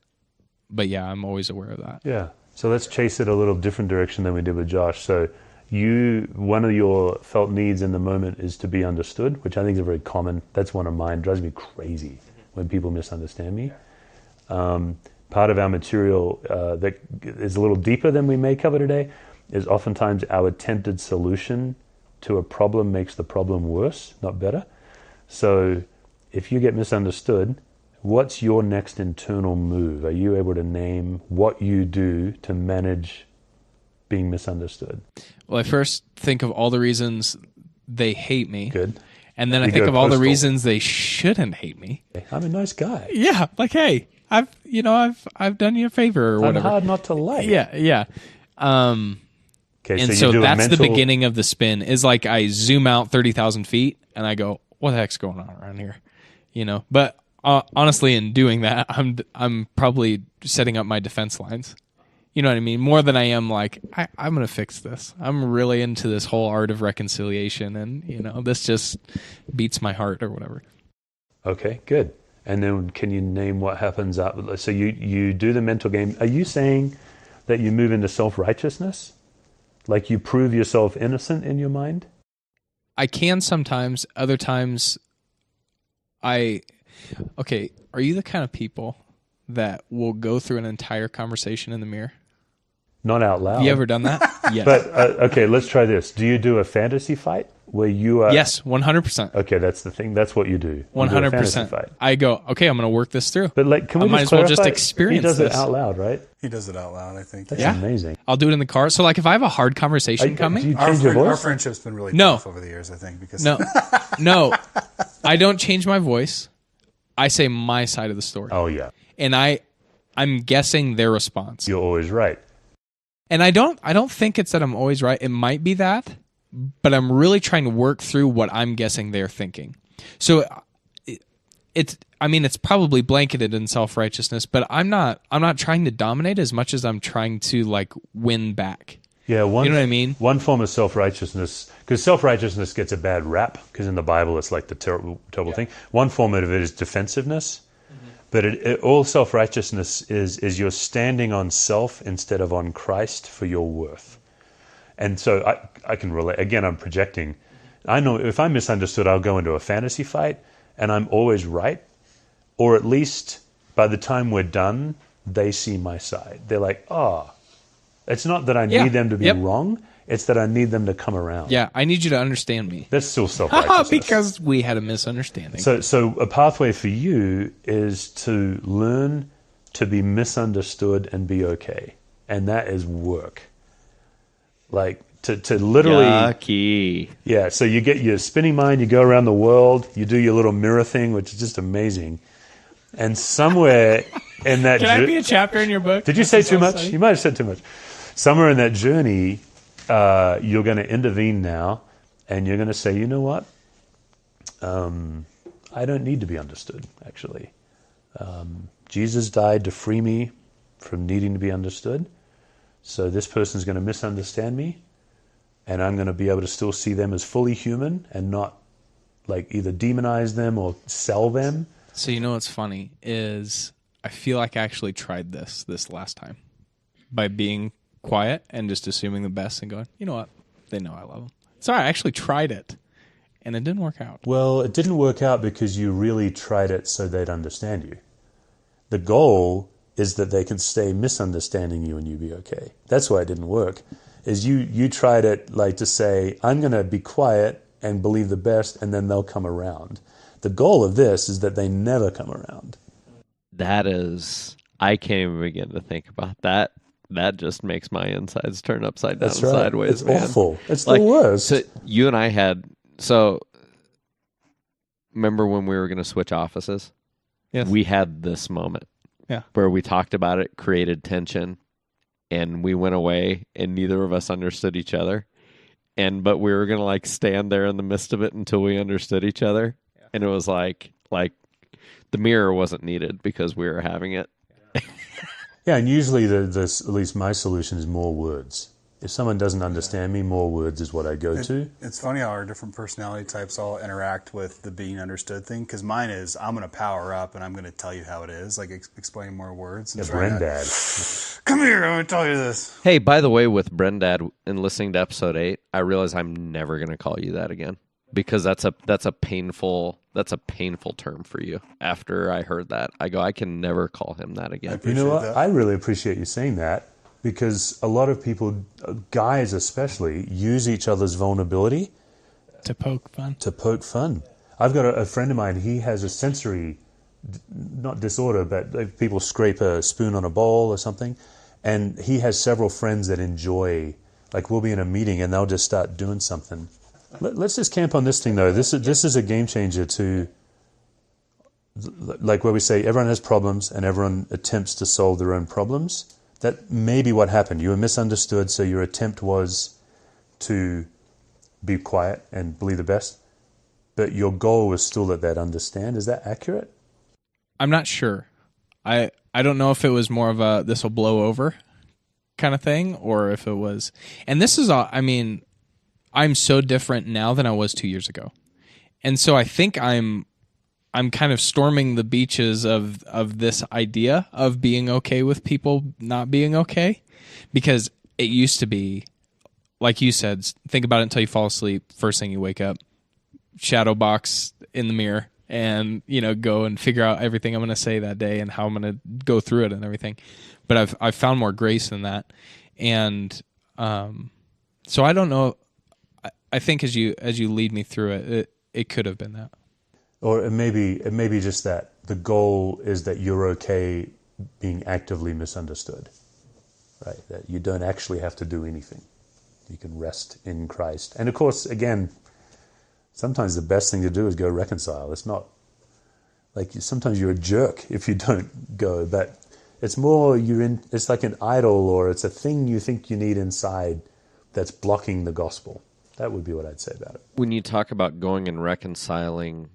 yeah, I'm always aware of that. Yeah. So let's chase it a little different direction than we did with Josh. So one of your felt needs in the moment is to be understood, which I think is very common. That's one of mine. Drives me crazy when people misunderstand me. Part of our material that is a little deeper than we may cover today is oftentimes our attempted solution to a problem makes the problem worse, not better. So if you get misunderstood, what's your next internal move? Are you able to name what you do to manage being misunderstood? Well, I first think of all the reasons they hate me. Good. And then I think of all the reasons they shouldn't hate me. I'm a nice guy. Yeah, hey, I've done you a favor or whatever. I'm hard not to like. Yeah. Okay, And you so do a that's the mental- beginning of the spin, is like I zoom out 30,000 feet and I go, what the heck's going on around here? You know, but honestly, in doing that, I'm probably setting up my defense lines. You know what I mean? More than I am like, I'm going to fix this. I'm really into this whole art of reconciliation, and, you know, this just beats my heart or whatever. Okay, good. And then can you name what happens after? So you do the mental game. Are you saying that you move into self-righteousness? Like you prove yourself innocent in your mind? I can sometimes. Other times, okay, are you the kind of people that will go through an entire conversation in the mirror? Not out loud. Have you ever done that? Yes. But, okay, let's try this. Do you do a fantasy fight where you are... Yes, 100%. Okay, that's the thing. That's what you do. You do a fantasy 100%. fight. I go, okay, I'm going to work this through. But like, can we I might just as well just clarify? experience He does it this. out loud, right? He does it out loud, I think. That's Yeah. amazing. I'll do it in the car. So, like, if I have a hard conversation Do coming, you change your Our voice? friendship's been really No. tough over the years, I think. Because no, I don't change my voice. I say my side of the story, Oh, yeah. and I'm guessing their response. You're always right. And I don't think it's that I'm always right. It might be that, but I'm really trying to work through what I'm guessing they're thinking. So it's probably blanketed in self-righteousness, but I'm not trying to dominate as much as I'm trying to like win back. Yeah, You know what I mean? One form of self-righteousness, because self-righteousness gets a bad rap, because in the Bible it's like the terrible thing. One form of it is defensiveness, but all self-righteousness is you're standing on self instead of on Christ for your worth. And so I can relate. Again, I'm projecting. I know if I'm misunderstood, I'll go into a fantasy fight, and I'm always right, or at least by the time we're done, they see my side. They're like, oh. It's not that I Yeah. need them to be Yep. wrong. It's that I need them to come around. Yeah, I need you to understand me. That's still self-righteousness. Because we had a misunderstanding. So a pathway for you is to learn to be misunderstood and be okay. And that is work. Like to literally... Yucky. Yeah, so you get your spinning mind, you go around the world, you do your little mirror thing, which is just amazing. And somewhere in that... Can I be a chapter in your book? Did you say too much? You might have said too much. Somewhere in that journey, you're going to intervene now, and you're going to say, you know what? I don't need to be understood, actually. Jesus died to free me from needing to be understood. So this person's going to misunderstand me, and I'm going to be able to still see them as fully human and not like either demonize them or sell them. So you know what's funny is I feel like I actually tried this last time by being quiet and just assuming the best and going, you know what? They know I love them. So I actually tried it, and it didn't work out. Well, it didn't work out because you really tried it so they'd understand you. The goal is that they can stay misunderstanding you and you be okay. That's why it didn't work. Is you tried it like to say, I'm going to be quiet and believe the best, and then they'll come around. The goal of this is that they never come around. That is, I can't even begin to think about that. That just makes my insides turn upside down That's and right. sideways, It's man. awful. It's Like, the worst. So you and I had, remember when we were going to switch offices? Yes. We had this moment. Yeah. Where we talked about it, created tension, and we went away and neither of us understood each other. But we were going to like stand there in the midst of it until we understood each other. Yeah. And it was like the mirror wasn't needed because we were having it. Yeah, and usually at least my solution is more words. If someone doesn't understand me, more words is what I go to. It's funny how our different personality types all interact with the being understood thing. Because mine is, I'm going to power up and I'm going to tell you how it is, like explain more words. And Yeah, try to- Brendad. Come here, I'm going to tell you this. Hey, by the way, with Brendad and listening to episode 8, I realize I'm never going to call you that again because that's a painful term for you. After I heard that, I go, I can never call him that again. You know what? That. I really appreciate you saying that because a lot of people, guys especially, use each other's vulnerability To poke fun. I've got a friend of mine, he has a sensory, not disorder, but people scrape a spoon on a bowl or something, and he has several friends that enjoy, like we'll be in a meeting and they'll just start doing something. Let's just camp on this thing though. This is a game changer to, like where we say everyone has problems and everyone attempts to solve their own problems. that may be what happened. You were misunderstood, so your attempt was to be quiet and believe the best, but your goal was still let that understand. Is that accurate? I'm not sure. I don't know if it was more of a this will blow over kind of thing, or if it was. And this is all. I mean, I'm so different now than I was 2 years ago, and so I think I'm kind of storming the beaches of this idea of being okay with people not being okay, because it used to be, like you said, think about it until you fall asleep. First thing you wake up, shadow box in the mirror, and go and figure out everything I'm going to say that day and how I'm going to go through it and everything. But I've found more grace in that, and so I don't know. I think as you lead me through it could have been that. Or it may be just that the goal is that you're okay being actively misunderstood, right? That you don't actually have to do anything. You can rest in Christ. And of course, again, sometimes the best thing to do is go reconcile. It's not like sometimes you're a jerk if you don't go, but it's more it's like an idol, or it's a thing you think you need inside that's blocking the gospel. That would be what I'd say about it. When you talk about going and reconciling,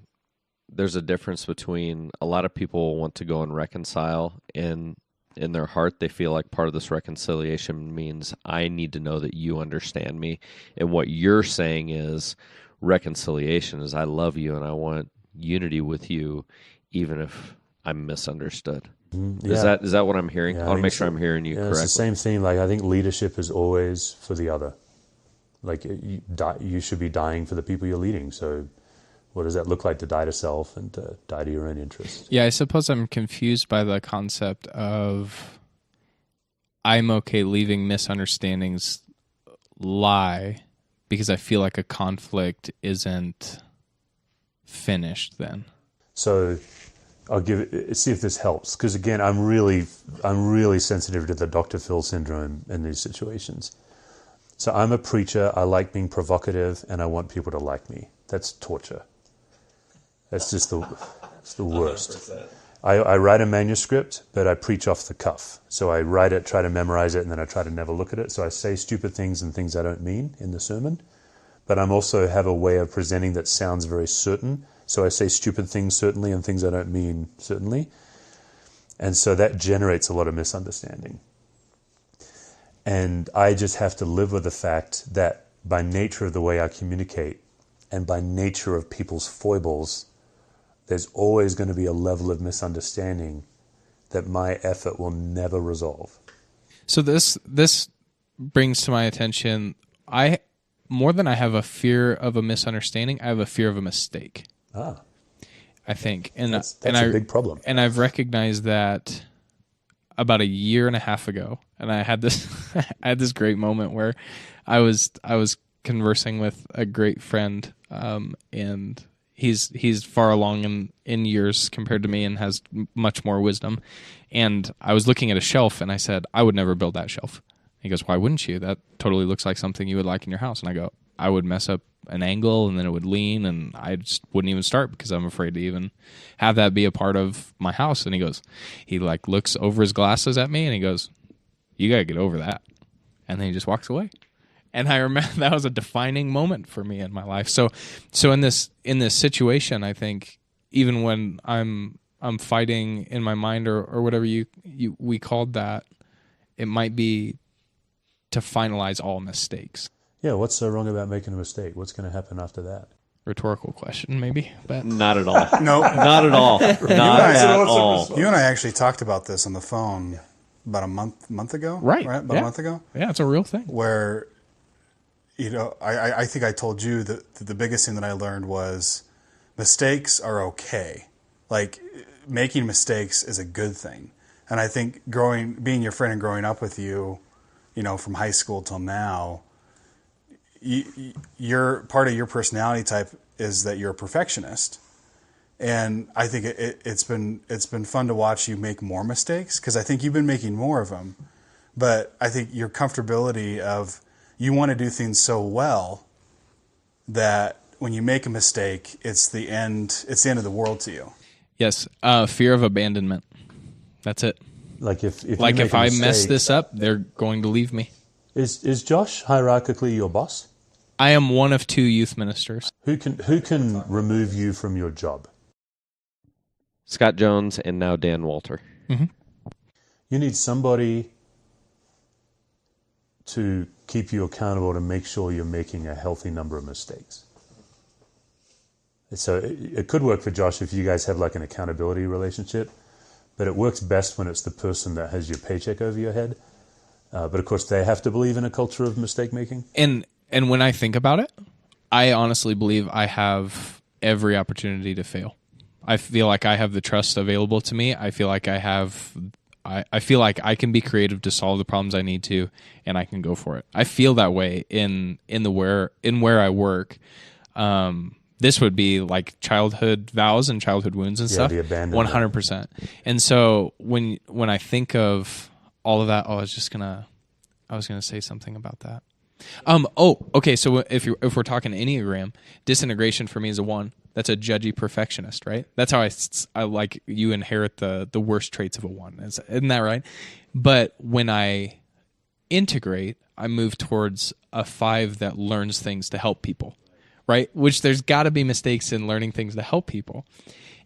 there's a difference between a lot of people want to go and reconcile, and in their heart they feel like part of this reconciliation means I need to know that you understand me. And what you're saying is reconciliation is I love you and I want unity with you even if I'm misunderstood. Yeah. Is that what I'm hearing? Yeah, I want to make sure I'm hearing you correctly. It's the same thing. Like, I think leadership is always for the other. Like, you should be dying for the people you're leading. So what does that look like, to die to self and to die to your own interests? Yeah, I suppose I'm confused by the concept of I'm okay leaving misunderstandings lie because I feel like a conflict isn't finished then. So I'll see if this helps, because again, I'm really sensitive to the Dr. Phil syndrome in these situations. So I'm a preacher. I like being provocative, and I want people to like me. That's torture. That's just it's the worst. I write a manuscript, but I preach off the cuff. So I write it, try to memorize it, and then I try to never look at it. So I say stupid things and things I don't mean in the sermon. But I'm also have a way of presenting that sounds very certain. So I say stupid things certainly and things I don't mean certainly. And so that generates a lot of misunderstanding. And I just have to live with the fact that by nature of the way I communicate and by nature of people's foibles, there's always going to be a level of misunderstanding that my effort will never resolve. So this brings to my attention, more than I have a fear of a misunderstanding, I have a fear of a mistake. I think. And that's a big problem. And I've recognized that about a year and a half ago. And I had this great moment where I was conversing with a great friend, and he's far along in years compared to me and has much more wisdom. And I was looking at a shelf and I said, I would never build that shelf. He goes, why wouldn't you? That totally looks like something you would like in your house. And I go, I would mess up an angle and then it would lean and I just wouldn't even start because I'm afraid to even have that be a part of my house. And he looks over his glasses at me and he goes, you got to get over that. And then he just walks away. And I remember that was a defining moment for me in my life. So in this situation, I think even when I'm fighting in my mind or whatever we called that, it might be to finalize all mistakes. Yeah, what's so wrong about making a mistake? What's going to happen after that? Rhetorical question, maybe, but not at all. No, not at all. Not at all. You and I actually talked about this on the phone about a month ago. Right? About a month ago. Yeah, it's a real thing. Where, I think I told you that the biggest thing that I learned was mistakes are okay. Like, making mistakes is a good thing. And I think being your friend and growing up with you, from high school till now, your part of your personality type is that you're a perfectionist. And I think it's been fun to watch you make more mistakes, because I think you've been making more of them. But I think your comfortability of, you want to do things so well that when you make a mistake, it's the end of the world to you. Yes, fear of abandonment. That's it. Like if you Like make if a I mess mistake- this up, they're going to leave me. is Josh hierarchically your boss? I am one of 2 youth ministers. Who can remove you from your job? Scott Jones and now Dan Walter. You need somebody to keep you accountable to make sure you're making a healthy number of mistakes. So it could work for Josh if you guys have like an accountability relationship, but it works best when it's the person that has your paycheck over your head. But of course, they have to believe in a culture of mistake making. And when I think about it, I honestly believe I have every opportunity to fail. I feel like I have the trust available to me. I feel like I feel like I can be creative to solve the problems I need to, and I can go for it. I feel that way in where I work. This would be like childhood vows and childhood wounds and stuff. The abandonment. 100%. And so when I think of all of that, I was gonna say something about that. Okay. So if we're talking Enneagram, disintegration for me is a 1. That's a judgy perfectionist, right? That's how I like you inherit the worst traits of a 1. Isn't that right? But when I integrate, I move towards a 5 that learns things to help people, right? Which there's got to be mistakes in learning things to help people.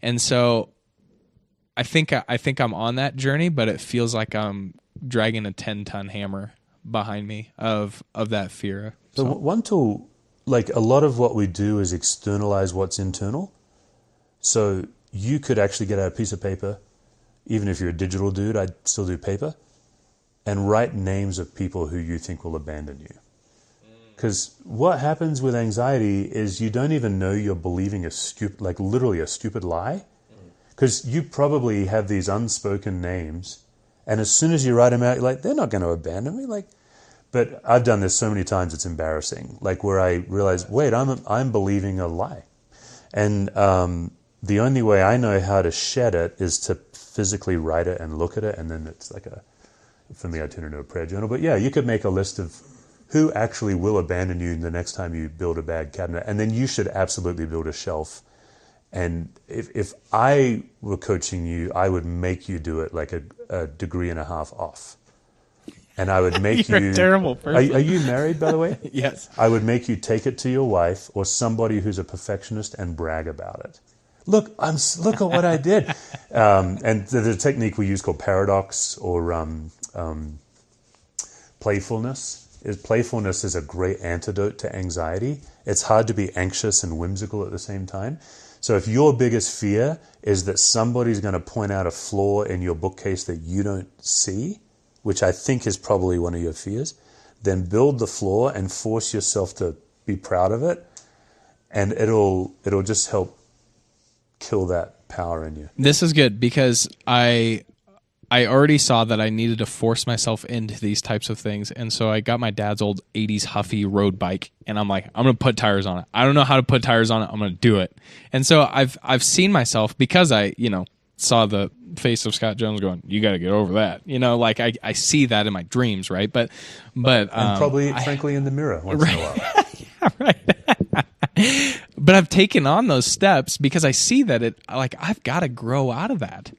And so I think I'm on that journey, but it feels like I'm dragging a 10-ton hammer behind me of that fear. So one tool, like a lot of what we do is externalize what's internal. So you could actually get out a piece of paper, even if you're a digital dude, I'd still do paper, and write names of people who you think will abandon you. Because what happens with anxiety is you don't even know you're believing literally a stupid lie. Because you probably have these unspoken names, and as soon as you write them out, you're like, they're not going to abandon me. But I've done this so many times, it's embarrassing. Like where I realize, wait, I'm believing a lie. And the only way I know how to shed it is to physically write it and look at it, and then it's like for me, I turn it into a prayer journal. But yeah, you could make a list of who actually will abandon you the next time you build a bad cabinet. And then you should absolutely build a shelf. And if I were coaching you, I would make you do it like a degree and a half off. And I would make You're you... a terrible person. Are you married, by the way? Yes. I would make you take it to your wife or somebody who's a perfectionist and brag about it. Look at what I did. And there's a technique we use called paradox or playfulness. Playfulness is a great antidote to anxiety. It's hard to be anxious and whimsical at the same time. So if your biggest fear is that somebody's going to point out a flaw in your bookcase that you don't see, which I think is probably one of your fears, then build the flaw and force yourself to be proud of it, and it'll just help kill that power in you. This is good because I already saw that I needed to force myself into these types of things. And so I got my dad's old 80s Huffy road bike, and I'm like, I'm going to put tires on it. I don't know how to put tires on it. I'm going to do it. And so I've seen myself, because I, saw the face of Scott Jones going, you got to get over that. Like I see that in my dreams, right? But and probably, frankly, in the mirror once in a while. Yeah, right. But I've taken on those steps because I see that I've got to grow out of that.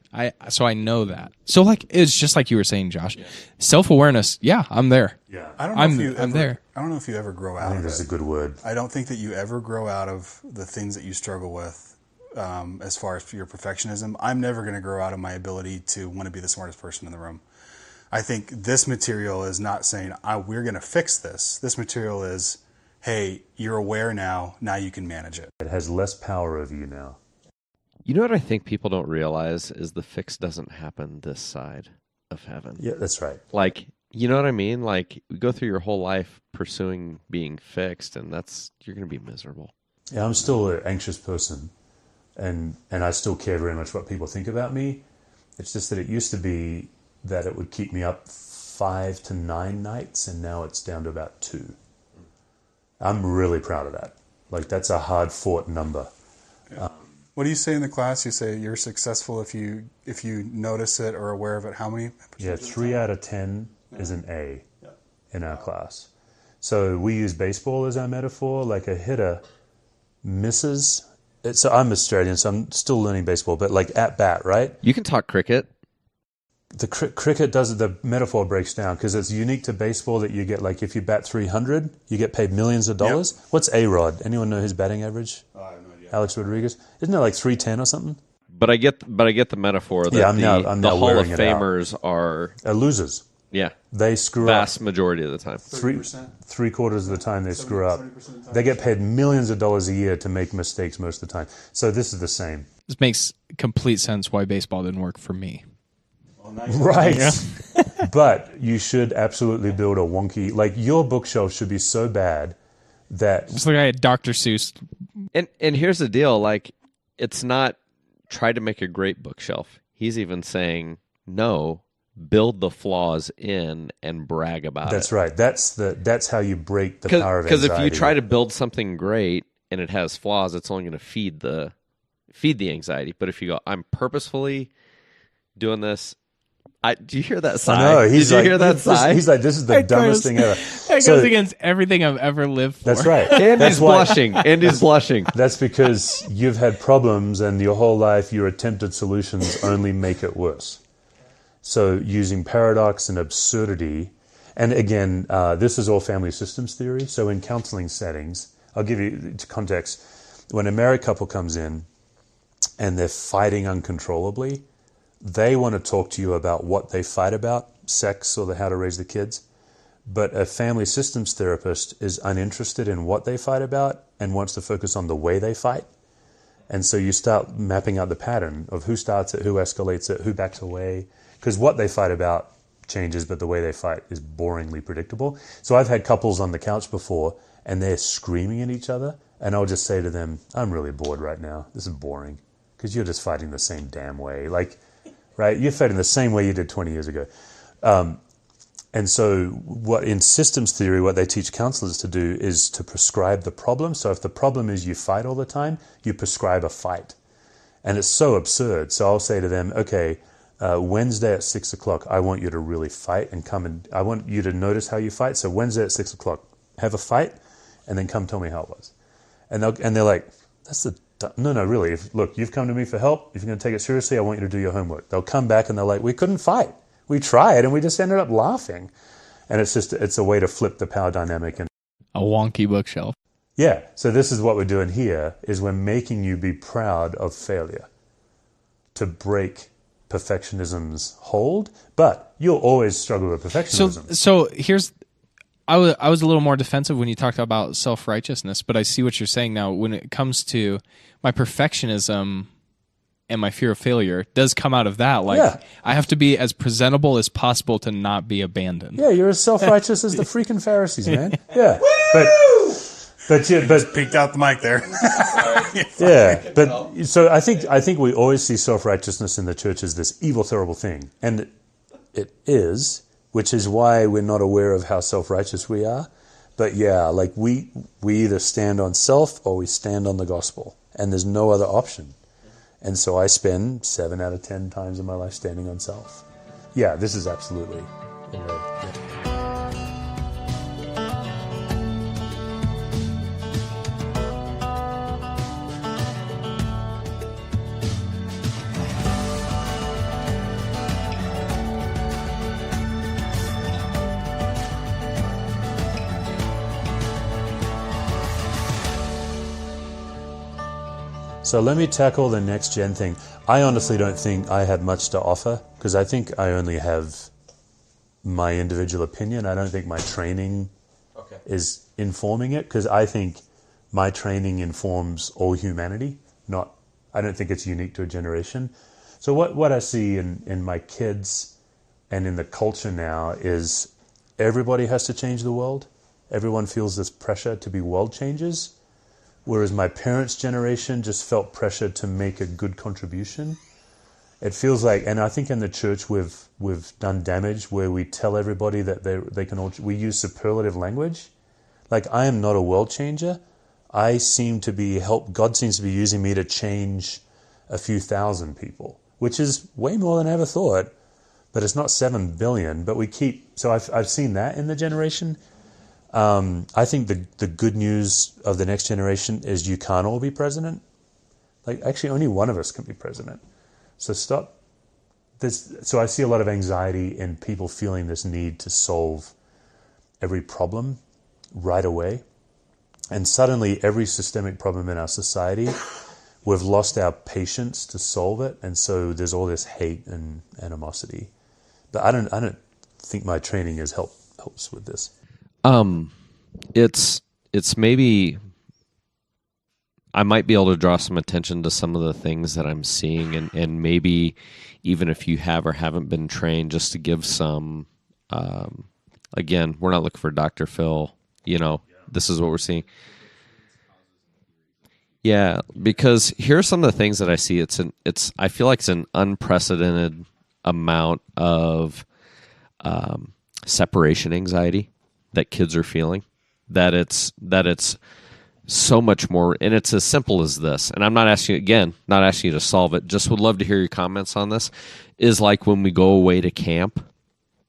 So I know that. So it's just like you were saying, Josh, self-awareness. Yeah, I'm there. Yeah. I don't know I'm there. I don't know if you ever grow out I think of that's it. a good word. I don't think that you ever grow out of the things that you struggle with. As far as your perfectionism, I'm never going to grow out of my ability to want to be the smartest person in the room. I think this material is not saying, we're going to fix this. This material is, hey, you're aware now you can manage it. It has less power over you now. You know what I think people don't realize is the fix doesn't happen this side of heaven. Yeah, that's right. You know what I mean? You go through your whole life pursuing being fixed, and you're going to be miserable. Yeah, I'm still an anxious person. And I still care very much what people think about me. It's just that it used to be that it would keep me up 5 to 9 nights, and now it's down to about 2. I'm really proud of that. That's a hard-fought number. Yeah. What do you say in the class? You say you're successful if you notice it or are aware of it. How many? Yeah, 3 out of 10 is an A in our class. So we use baseball as our metaphor. Like a hitter misses... So I'm Australian, so I'm still learning baseball, but at bat, right? You can talk cricket. the cricket does, the metaphor breaks down because it's unique to baseball that you get, like, if you bat 300, you get paid millions of dollars. Yep. What's A-Rod? Anyone know his batting average? I have no idea. Alex Rodriguez? Isn't it like 310 or something? But I get the metaphor that I'm now the Hall of wearing it Famers are losers. Yeah. They screw vast up. majority of the time. 3/4 of the time they screw up. They get paid millions of dollars a year to make mistakes most of the time. So this is the same. This makes complete sense why baseball didn't work for me. Right. Yeah. But you should absolutely build a wonky, like, your bookshelf should be so bad that... It's like I had Dr. Seuss. And here's the deal, like, it's not try to make a great bookshelf. He's even saying, no, build the flaws in and brag about it. That's right. That's how you break the power of anxiety. Because if you try to build something great and it has flaws, it's only going to feed the anxiety. But if you go, I'm purposefully doing this. Do you hear that sigh? No, Did you hear that sigh? He's like, this is the dumbest thing ever. That goes against everything I've ever lived for. That's right. Andy's blushing. Andy's blushing. That's because you've had problems and your whole life your attempted solutions only make it worse. So using paradox and absurdity, and again, this is all family systems theory. So in counseling settings, I'll give you context. When a married couple comes in and they're fighting uncontrollably, they want to talk to you about what they fight about, sex or how to raise the kids. But a family systems therapist is uninterested in what they fight about and wants to focus on the way they fight. And so you start mapping out the pattern of who starts it, who escalates it, who backs away. Because what they fight about changes, but the way they fight is boringly predictable. So I've had couples on the couch before, and they're screaming at each other, and I'll just say to them, I'm really bored right now. This is boring. Because you're just fighting the same damn way. Like, right? You're fighting the same way you did 20 years ago. And so what in systems theory, what they teach counselors to do is to prescribe the problem. So if the problem is you fight all the time, you prescribe a fight. And it's so absurd. So I'll say to them, okay, Wednesday at 6 o'clock, I want you to really fight and come and I want you to notice how you fight. So Wednesday at 6 o'clock, have a fight and then come tell me how it was. And they're like, no, really. Look, you've come to me for help. If you're going to take it seriously, I want you to do your homework. They'll come back and they're like, we couldn't fight. We tried and we just ended up laughing. And it's a way to flip the power dynamic. And a wonky bookshelf. Yeah. So this is what we're doing here is we're making you be proud of failure to break perfectionism's hold, but you'll always struggle with perfectionism. So here's, I was a little more defensive when you talked about self-righteousness, but I see what you're saying now. When it comes to my perfectionism and my fear of failure does come out of that. Like, I have to be as presentable as possible to not be abandoned. Yeah, you're as self-righteous as the freaking Pharisees, man. Yeah. But peeked out the mic there. Yeah, but so I think we always see self-righteousness in the church as this evil, terrible thing. And it is, which is why we're not aware of how self-righteous we are. But yeah, like we either stand on self or we stand on the gospel. And there's no other option. And so I spend 7 out of 10 times in my life standing on self. Yeah, this is absolutely the way. Yeah. So let me tackle the next gen thing. I honestly don't think I had much to offer because I think I only have my individual opinion. I don't think my training is informing it because I think my training informs all humanity. I don't think it's unique to a generation. So what I see in my kids and in the culture now is everybody has to change the world. Everyone feels this pressure to be world changers. Whereas my parents' generation just felt pressure to make a good contribution. It feels like, and I think in the church we've done damage where we tell everybody that they can all, we use superlative language. Like, I am not a world changer. God seems to be using me to change a few thousand people, which is way more than I ever thought. But it's not 7 billion. But so I've seen that in the generation. I think the good news of the next generation is you can't all be president. Like, actually, only one of us can be president. So stop So I see a lot of anxiety in people feeling this need to solve every problem right away. And suddenly every systemic problem in our society, we've lost our patience to solve it. And so there's all this hate and animosity. But I don't think my training helps with this. It's maybe I might be able to draw some attention to some of the things that I'm seeing, and maybe even if you have or haven't been trained, just to give some. Again, we're not looking for Dr. Phil. This is what we're seeing. Yeah, because here are some of the things that I see. I feel like it's an unprecedented amount of separation anxiety that kids are feeling. That it's so much more, and it's as simple as this. And I'm not asking you to solve it. Just would love to hear your comments on this. Is like when we go away to camp,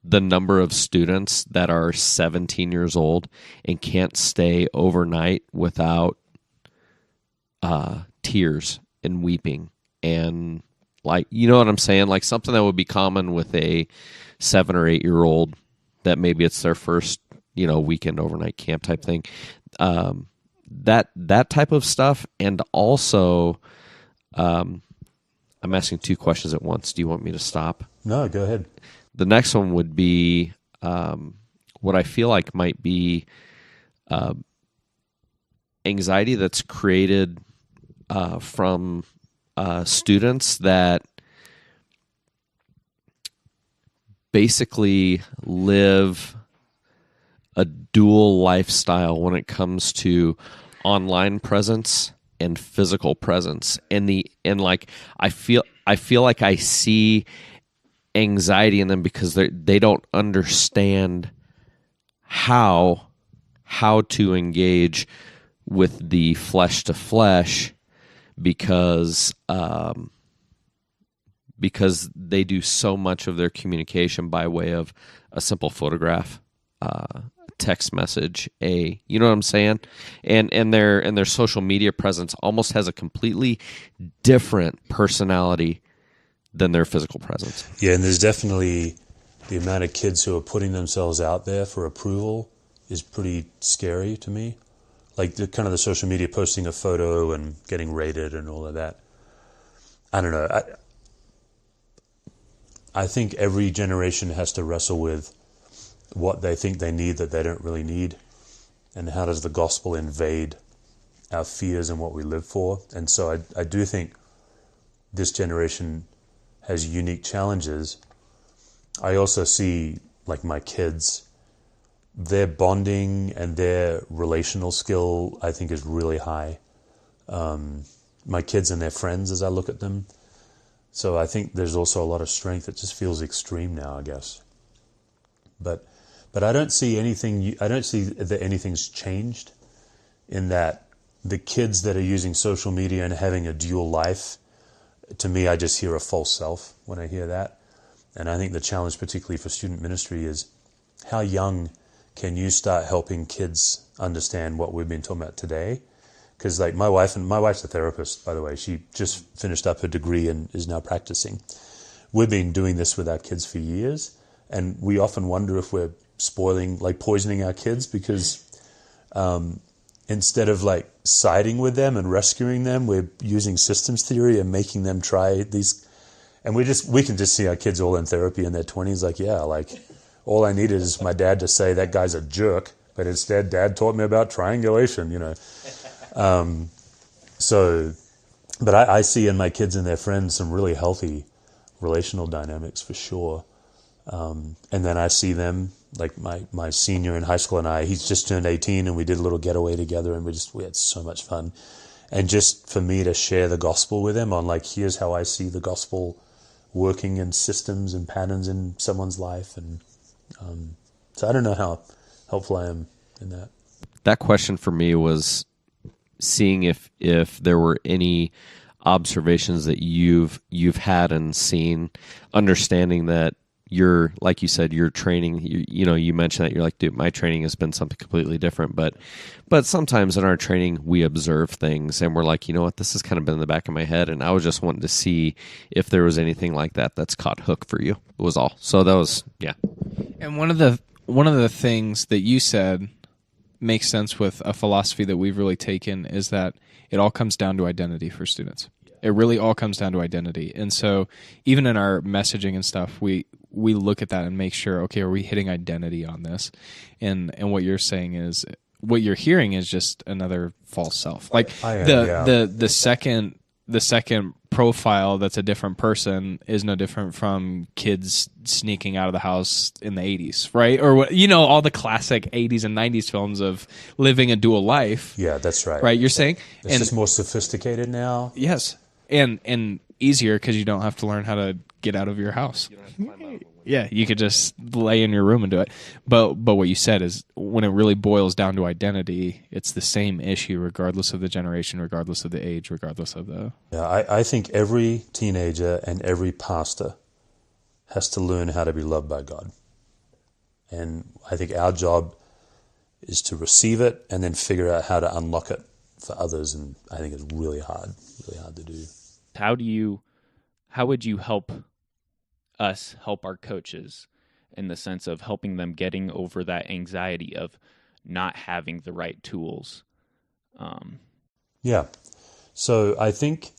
the number of students that are 17 years old and can't stay overnight without tears and weeping, and like, you know what I'm saying? Like something that would be common with a 7 or 8 year old that maybe it's their first, weekend overnight camp type thing. That type of stuff. And also, I'm asking 2 questions at once. Do you want me to stop? No, go ahead. The next one would be what I feel like might be anxiety that's created from students that basically live a dual lifestyle when it comes to online presence and physical presence. And I feel like I see anxiety in them because they don't understand how to engage with the flesh to flesh, because they do so much of their communication by way of a simple photograph, text message, you know what I'm saying? And their social media presence almost has a completely different personality than their physical presence. Yeah, and there's definitely the amount of kids who are putting themselves out there for approval is pretty scary to me. Like the kind of the social media posting a photo and getting rated and all of that. I don't know. I think every generation has to wrestle with what they think they need that they don't really need, and how does the gospel invade our fears and what we live for. And so I do think this generation has unique challenges. I also see, like, my kids, their bonding and their relational skill, I think, is really high. My kids and their friends, as I look at them. So I think there's also a lot of strength. It just feels extreme now, I guess. But I don't see anything. I don't see that anything's changed in that the kids that are using social media and having a dual life, to me, I just hear a false self when I hear that. And I think the challenge, particularly for student ministry, is how young can you start helping kids understand what we've been talking about today? Because like my wife's a therapist, by the way. She just finished up her degree and is now practicing. We've been doing this with our kids for years, and we often wonder if we're poisoning our kids, because instead of like siding with them and rescuing them, we're using systems theory and making them try these. And we can just see our kids all in therapy in their 20s, like, yeah, like all I needed is my dad to say that guy's a jerk, but instead Dad taught me about triangulation, you know. But I see in my kids and their friends some really healthy relational dynamics for sure. And then I see them, like my senior in high school and he's just turned 18, and we did a little getaway together, and we had so much fun. And just for me to share the gospel with him on, like, here's how I see the gospel working in systems and patterns in someone's life. And so I don't know how helpful I am in that. That question for me was seeing if there were any observations that you've had and seen, understanding that you're, like you said, your training, you mentioned that you're like, dude, my training has been something completely different. But sometimes in our training, we observe things and we're like, you know what, this has kind of been in the back of my head. And I was just wanting to see if there was anything like that that's caught hook for you. It was all. So that was, yeah. And one of the things that you said makes sense with a philosophy that we've really taken is that it all comes down to identity for students. It really all comes down to identity. And so even in our messaging and stuff, we look at that and make sure, okay, are we hitting identity on this? And what you're saying is, what you're hearing is just another false self. Like the second profile that's a different person is no different from kids sneaking out of the house in the 80s, right? Or what, all the classic 80s and 90s films of living a dual life. Yeah, that's right. Right, you're saying? It's just more sophisticated now. Yes. And easier because you don't have to learn how to get out of your house. Yeah, you could just lay in your room and do it. But what you said is, when it really boils down to identity, it's the same issue regardless of the generation, regardless of the age, regardless of the... Yeah, I think every teenager and every pastor has to learn how to be loved by God. And I think our job is to receive it and then figure out how to unlock it for others. And I think it's really hard to do. How would you help us help our coaches in the sense of helping them getting over that anxiety of not having the right tools? Yeah. So I think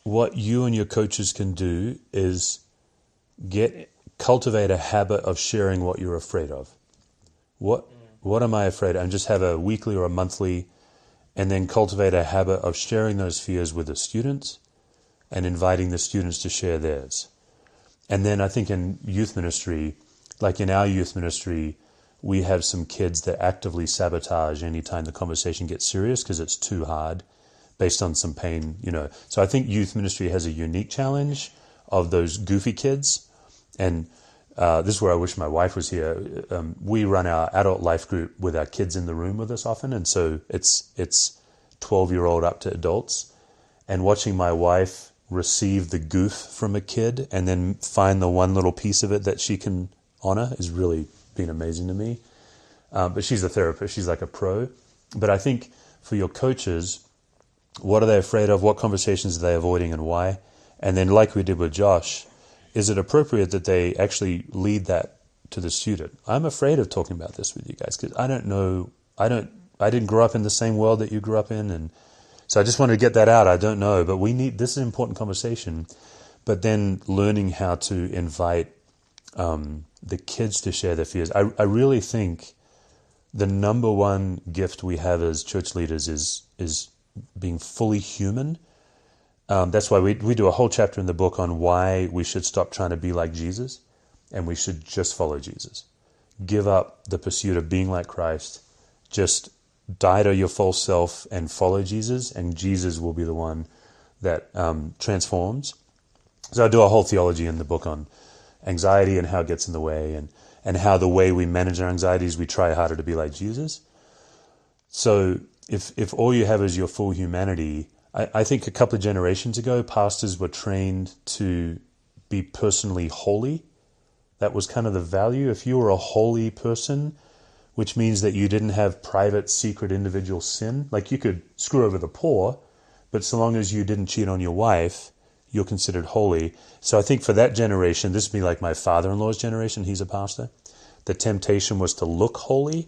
what you and your coaches can do is cultivate a habit of sharing what you're afraid of. What am I afraid of? And just have a weekly or a monthly, and then cultivate a habit of sharing those fears with the students and inviting the students to share theirs. And then I think in youth ministry, like in our youth ministry, we have some kids that actively sabotage anytime the conversation gets serious because it's too hard based on some pain, So I think youth ministry has a unique challenge of those goofy kids. And this is where I wish my wife was here. We run our adult life group with our kids in the room with us often. And so it's 12-year-old up to adults. And watching my wife receive the goof from a kid and then find the one little piece of it that she can honor has really been amazing to me. But she's a therapist. She's like a pro. But I think for your coaches, what are they afraid of? What conversations are they avoiding and why? And then like we did with Josh, is it appropriate that they actually lead that to the student? I'm afraid of talking about this with you guys because I don't know. I didn't grow up in the same world that you grew up in, and so I just wanted to get that out. I don't know, but this is an important conversation. But then learning how to invite the kids to share their fears. I really think the number one gift we have as church leaders is being fully human. That's why we do a whole chapter in the book on why we should stop trying to be like Jesus and we should just follow Jesus. Give up the pursuit of being like Christ. Just die to your false self and follow Jesus, and Jesus will be the one that transforms. So I do a whole theology in the book on anxiety and how it gets in the way, and how the way we manage our anxieties, we try harder to be like Jesus. So if all you have is your full humanity, I think a couple of generations ago, pastors were trained to be personally holy. That was kind of the value. If you were a holy person, which means that you didn't have private, secret, individual sin. Like you could screw over the poor, but so long as you didn't cheat on your wife, you're considered holy. So I think for that generation, this would be like my father-in-law's generation, he's a pastor. The temptation was to look holy,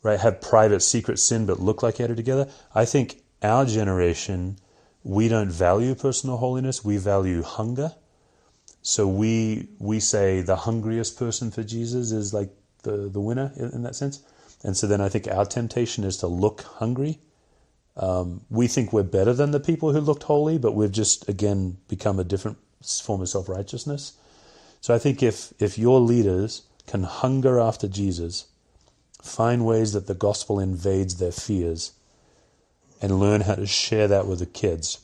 right? Have private, secret sin, but look like you had it together. I think our generation, we don't value personal holiness, we value hunger. So we say the hungriest person for Jesus is like the winner in that sense. And so then I think our temptation is to look hungry. We think we're better than the people who looked holy, but we've just, again, become a different form of self-righteousness. So I think if your leaders can hunger after Jesus, find ways that the gospel invades their fears, and learn how to share that with the kids,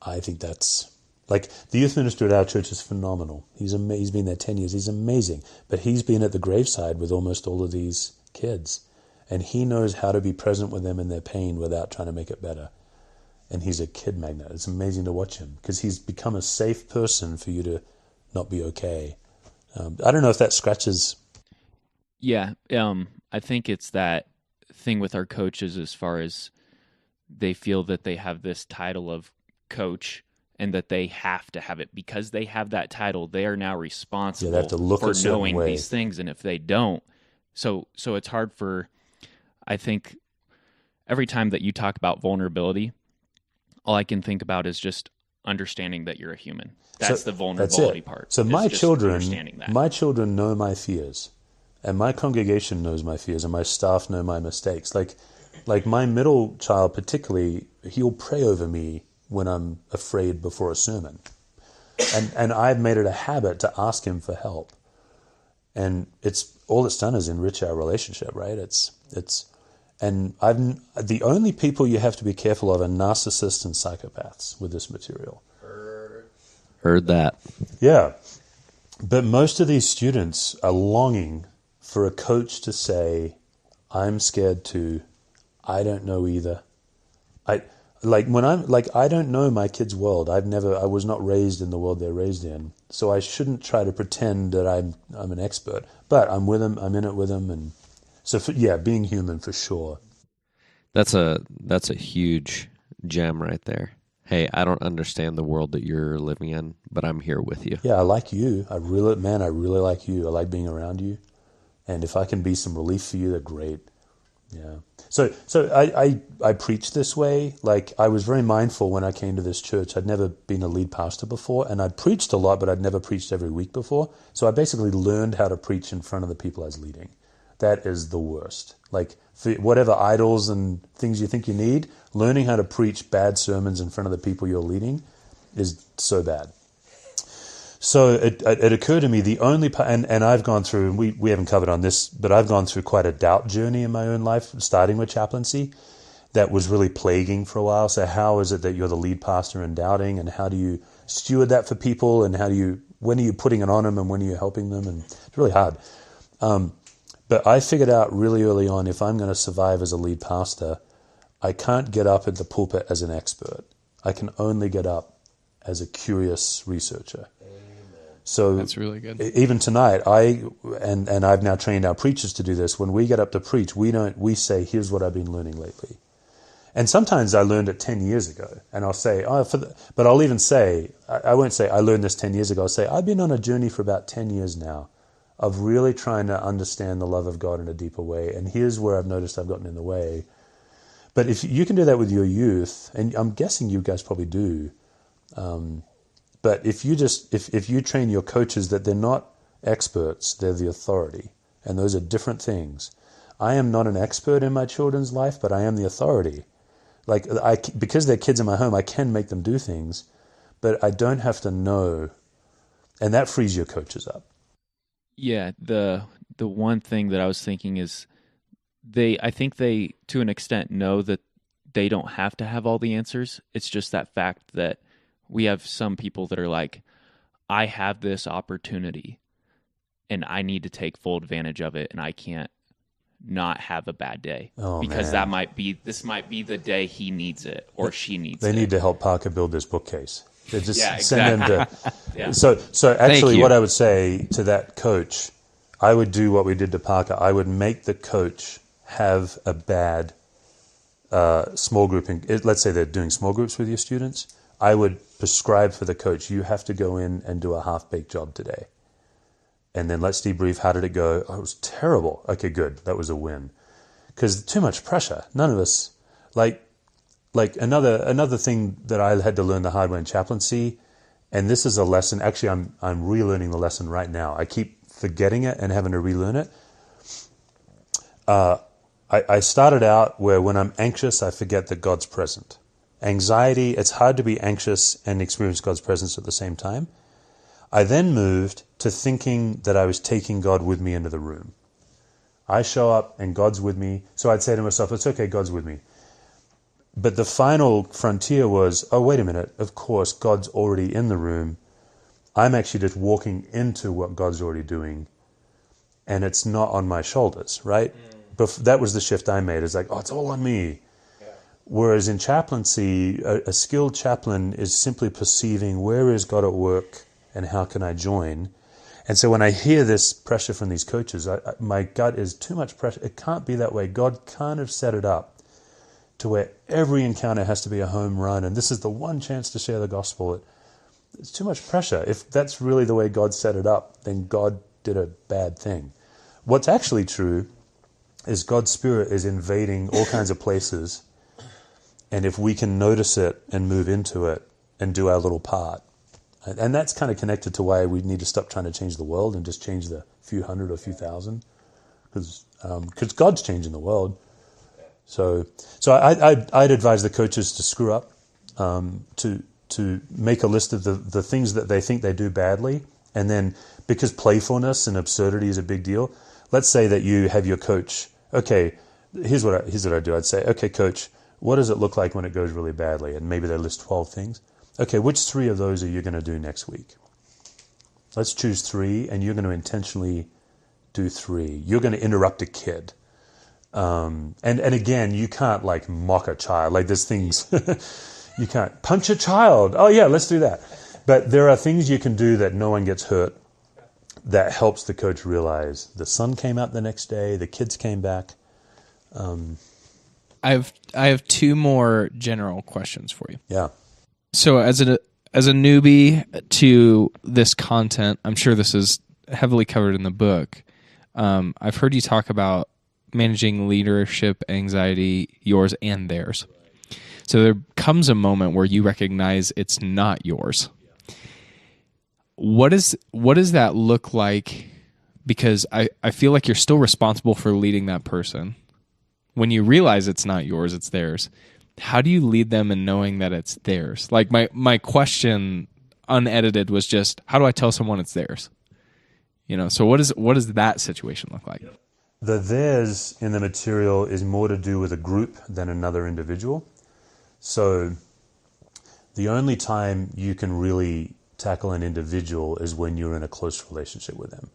I think that's... Like, the youth minister at our church is phenomenal. He's been there 10 years. He's amazing. But he's been at the graveside with almost all of these kids. And he knows how to be present with them in their pain without trying to make it better. And he's a kid magnet. It's amazing to watch him because he's become a safe person for you to not be okay. I don't know if that scratches. Yeah, I think it's that thing with our coaches as far as they feel that they have this title of coach and that they have to have it because they have that title. They are now responsible They have to look for a certain knowing way. these things, and if they don't, so it's hard for. I think every time that you talk about vulnerability, all I can think about is just understanding that you're a human. That's the vulnerability part. So is my just children understanding that. know my fears, and my congregation knows my fears, and my staff know my mistakes. Like my middle child particularly, he'll pray over me when I'm afraid before a sermon. And I've made it a habit to ask him for help. And it's done is enrich our relationship, right? The only people you have to be careful of are narcissists and psychopaths with this material. Heard that. Yeah. But most of these students are longing for a coach to say, I'm scared too. I don't know either. I don't know my kids' world. I was not raised in the world they're raised in. So I shouldn't try to pretend that I'm an expert. But I'm with them, I'm in it with them, and so being human for sure. That's a huge gem right there. Hey, I don't understand the world that you're living in, but I'm here with you. Yeah, I like you. I really like you. I like being around you. And if I can be some relief for you, that's great. Yeah. So I preach this way. Like, I was very mindful when I came to this church. I'd never been a lead pastor before, and I'd preached a lot, but I'd never preached every week before. So I basically learned how to preach in front of the people I was leading. That is the worst. Like, for whatever idols and things you think you need, learning how to preach bad sermons in front of the people you're leading is so bad. So it occurred to me, the only and I've gone through, and we haven't covered on this, but I've gone through quite a doubt journey in my own life, starting with chaplaincy, that was really plaguing for a while. So how is it that you're the lead pastor and doubting, and how do you steward that for people, and when are you putting it on them, and when are you helping them? And it's really hard. But I figured out really early on, if I'm going to survive as a lead pastor, I can't get up at the pulpit as an expert. I can only get up as a curious researcher. So That's really good. Even tonight, and I've now trained our preachers to do this. When we get up to preach, we say, here's what I've been learning lately. And sometimes I learned it 10 years ago, and I'll say, but I'll even say, I won't say I learned this 10 years ago. I'll say, I've been on a journey for about 10 years now of really trying to understand the love of God in a deeper way. And here's where I've noticed I've gotten in the way. But if you can do that with your youth, and I'm guessing you guys probably do, but if you train your coaches that they're not experts, they're the authority, and those are different things. I am not an expert in my children's life, but I am the authority. Like, because they're kids in my home, I can make them do things, but I don't have to know, and that frees your coaches up. Yeah, the one thing that I was thinking is I think they, to an extent, know that they don't have to have all the answers. It's just that fact that we have some people that are like, I have this opportunity and I need to take full advantage of it, and I can't not have a bad day because this might be the day he needs it or she needs it. They need to help Parker build this bookcase. They just exactly. send them to. Yeah. So actually, what I would say to that coach, I would do what we did to Parker. I would make the coach have a bad small group. Let's say they're doing small groups with your students. I would prescribe for the coach, you have to go in and do a half-baked job today. And then let's debrief. How did it go? Oh, it was terrible. Okay, good. That was a win. Because too much pressure. None of us, like another thing that I had to learn the hard way in chaplaincy, and this is a lesson. Actually, I'm relearning the lesson right now. I keep forgetting it and having to relearn it. I started out where when I'm anxious, I forget that God's present. Anxiety, it's hard to be anxious and experience God's presence at the same time. I then moved to thinking that I was taking God with me into the room. I show up and God's with me. So I'd say to myself, it's okay, God's with me. But the final frontier was, oh, wait a minute, of course, God's already in the room. I'm actually just walking into what God's already doing, and it's not on my shoulders, right? But that was the shift I made. It's like, oh, it's all on me. Yeah. Whereas in chaplaincy, a skilled chaplain is simply perceiving where is God at work and how can I join? And so when I hear this pressure from these coaches, my gut is too much pressure. It can't be that way. God can't have set it up to where every encounter has to be a home run, and this is the one chance to share the gospel. It's too much pressure. If that's really the way God set it up, then God did a bad thing. What's actually true is God's Spirit is invading all kinds of places, and if we can notice it and move into it and do our little part, and that's kind of connected to why we need to stop trying to change the world and just change the few hundred or few thousand, because God's changing the world. So I'd advise the coaches to screw up, to make a list of the things that they think they do badly, and then, because playfulness and absurdity is a big deal, let's say that you have your coach. Okay, here's what I do. I'd say, okay, coach, what does it look like when it goes really badly? And maybe they list 12 things. Okay, which 3 of those are you going to do next week? Let's choose 3, and you're going to intentionally do 3. You're going to interrupt a kid. And again, you can't like mock a child. Like there's things, you can't punch a child. Oh yeah, let's do that. But there are things you can do that no one gets hurt, that helps the coach realize the sun came out the next day, the kids came back. I have 2 more general questions for you. Yeah. So as a newbie to this content, I'm sure this is heavily covered in the book. I've heard you talk about managing leadership anxiety, yours and theirs. So there comes a moment where you recognize it's not yours. What does that look like? Because I feel like you're still responsible for leading that person. When you realize it's not yours, it's theirs. How do you lead them in knowing that it's theirs? Like my question, unedited, was just, how do I tell someone it's theirs? So what does that situation look like? The theirs in the material is more to do with a group than another individual. So the only time you can really tackle an individual is when you're in a close relationship with them.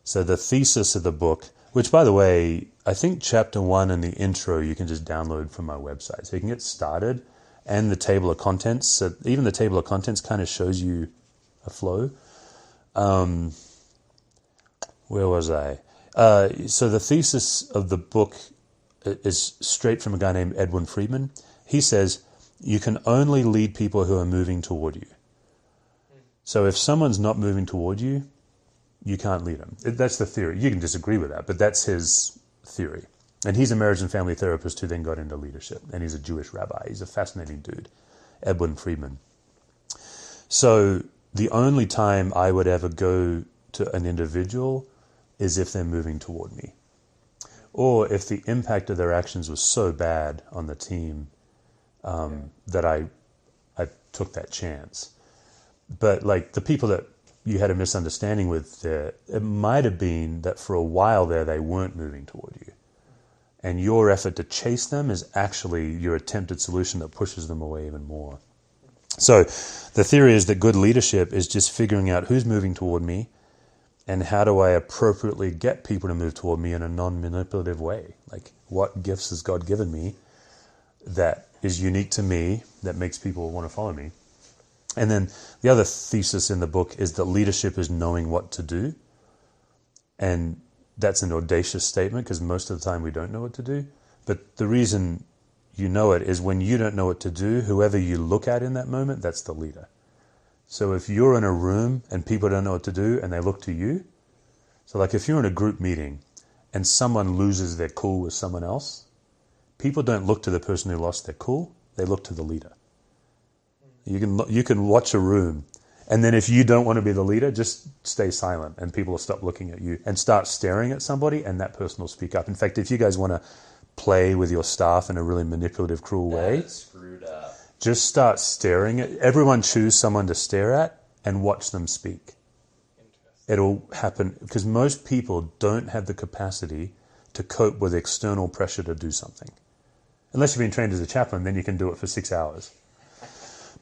So the thesis of the book, which, by the way, I think chapter 1 and the intro you can just download from my website. So you can get started, and the table of contents. So even the table of contents kind of shows you a flow. Where was I? So the thesis of the book is straight from a guy named Edwin Friedman. He says, you can only lead people who are moving toward you. So if someone's not moving toward you, you can't lead them. That's the theory. You can disagree with that, but that's his theory. And he's a marriage and family therapist who then got into leadership. And he's a Jewish rabbi. He's a fascinating dude, Edwin Friedman. So the only time I would ever go to an individual is if they're moving toward me. Or if the impact of their actions was so bad on the team that I took that chance. But like the people that you had a misunderstanding with there, it might have been that for a while there they weren't moving toward you. And your effort to chase them is actually your attempted solution that pushes them away even more. So the theory is that good leadership is just figuring out who's moving toward me and how do I appropriately get people to move toward me in a non-manipulative way. Like, what gifts has God given me that is unique to me, that makes people want to follow me? And then the other thesis in the book is that leadership is knowing what to do. And that's an audacious statement because most of the time we don't know what to do. But the reason you know it is when you don't know what to do, whoever you look at in that moment, that's the leader. So if you're in a room and people don't know what to do and they look to you, so like if you're in a group meeting and someone loses their cool with someone else, people don't look to the person who lost their cool, they look to the leader. You can watch a room, and then if you don't want to be the leader, just stay silent, and people will stop looking at you and start staring at somebody, and that person will speak up. In fact, if you guys want to play with your staff in a really manipulative, cruel way, screwed up. Just start staring at everyone. Choose someone to stare at and watch them speak. It'll happen because most people don't have the capacity to cope with external pressure to do something. Unless you've been trained as a chaplain, then you can do it for 6 hours.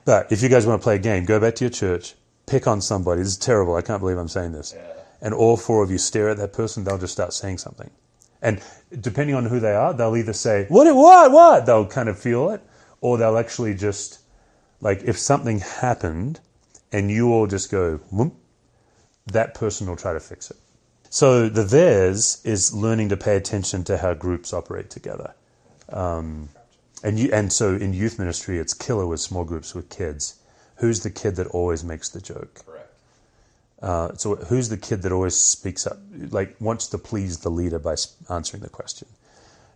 But if you guys want to play a game, go back to your church, pick on somebody. This is terrible. I can't believe I'm saying this. Yeah. And all 4 of you stare at that person, they'll just start saying something. And depending on who they are, they'll either say, what? They'll kind of feel it. Or they'll actually just, like, if something happened and you all just go, whoop, that person will try to fix it. So the theirs is learning to pay attention to how groups operate together. And so in youth ministry, it's killer with small groups with kids. Who's the kid that always makes the joke? Correct. So who's the kid that always speaks up, like wants to please the leader by answering the question?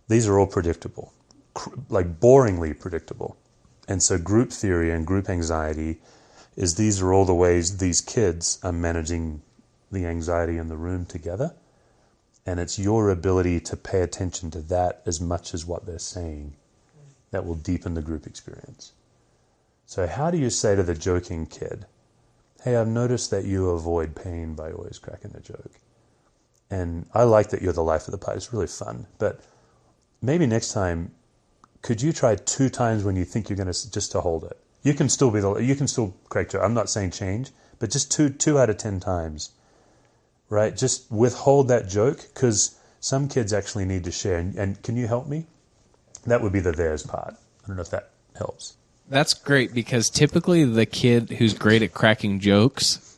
These are all predictable, like boringly predictable. And so group theory and group anxiety is these are all the ways these kids are managing the anxiety in the room together. And it's your ability to pay attention to that as much as what they're saying that will deepen the group experience. So how do you say to the joking kid, hey, I've noticed that you avoid pain by always cracking a joke. And I like that you're the life of the party. It's really fun. But maybe next time, could you try 2 times when you think you're going to, just to hold it? You can still crack joke. I'm not saying change, but just two out of 10 times, right? Just withhold that joke, because some kids actually need to share. And can you help me? That would be the theirs part. I don't know if that helps. That's great, because typically the kid who's great at cracking jokes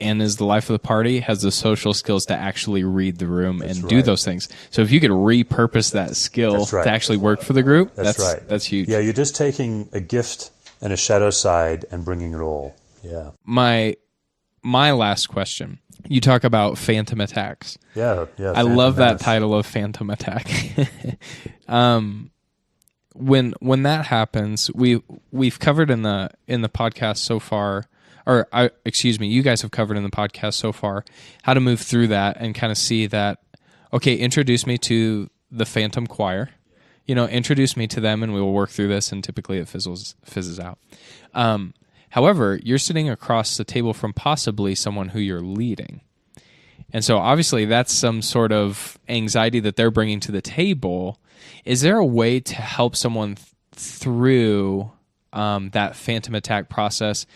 and is the life of the party has the social skills to actually read the room and do those things. So if you could repurpose that skill to actually work for the group, that's right. That's huge. Yeah, you're just taking a gift and a shadow side and bringing it all. Yeah. My last question. You talk about phantom attacks. Yeah. I love that title of phantom attack. When that happens, we've covered in the podcast so far, you guys have covered in the podcast so far how to move through that and kind of see that, okay, introduce me to the phantom choir, introduce me to them and we will work through this, and typically it fizzes out. However, you're sitting across the table from possibly someone who you're leading. And so obviously that's some sort of anxiety that they're bringing to the table. Is there a way to help someone through that phantom attack process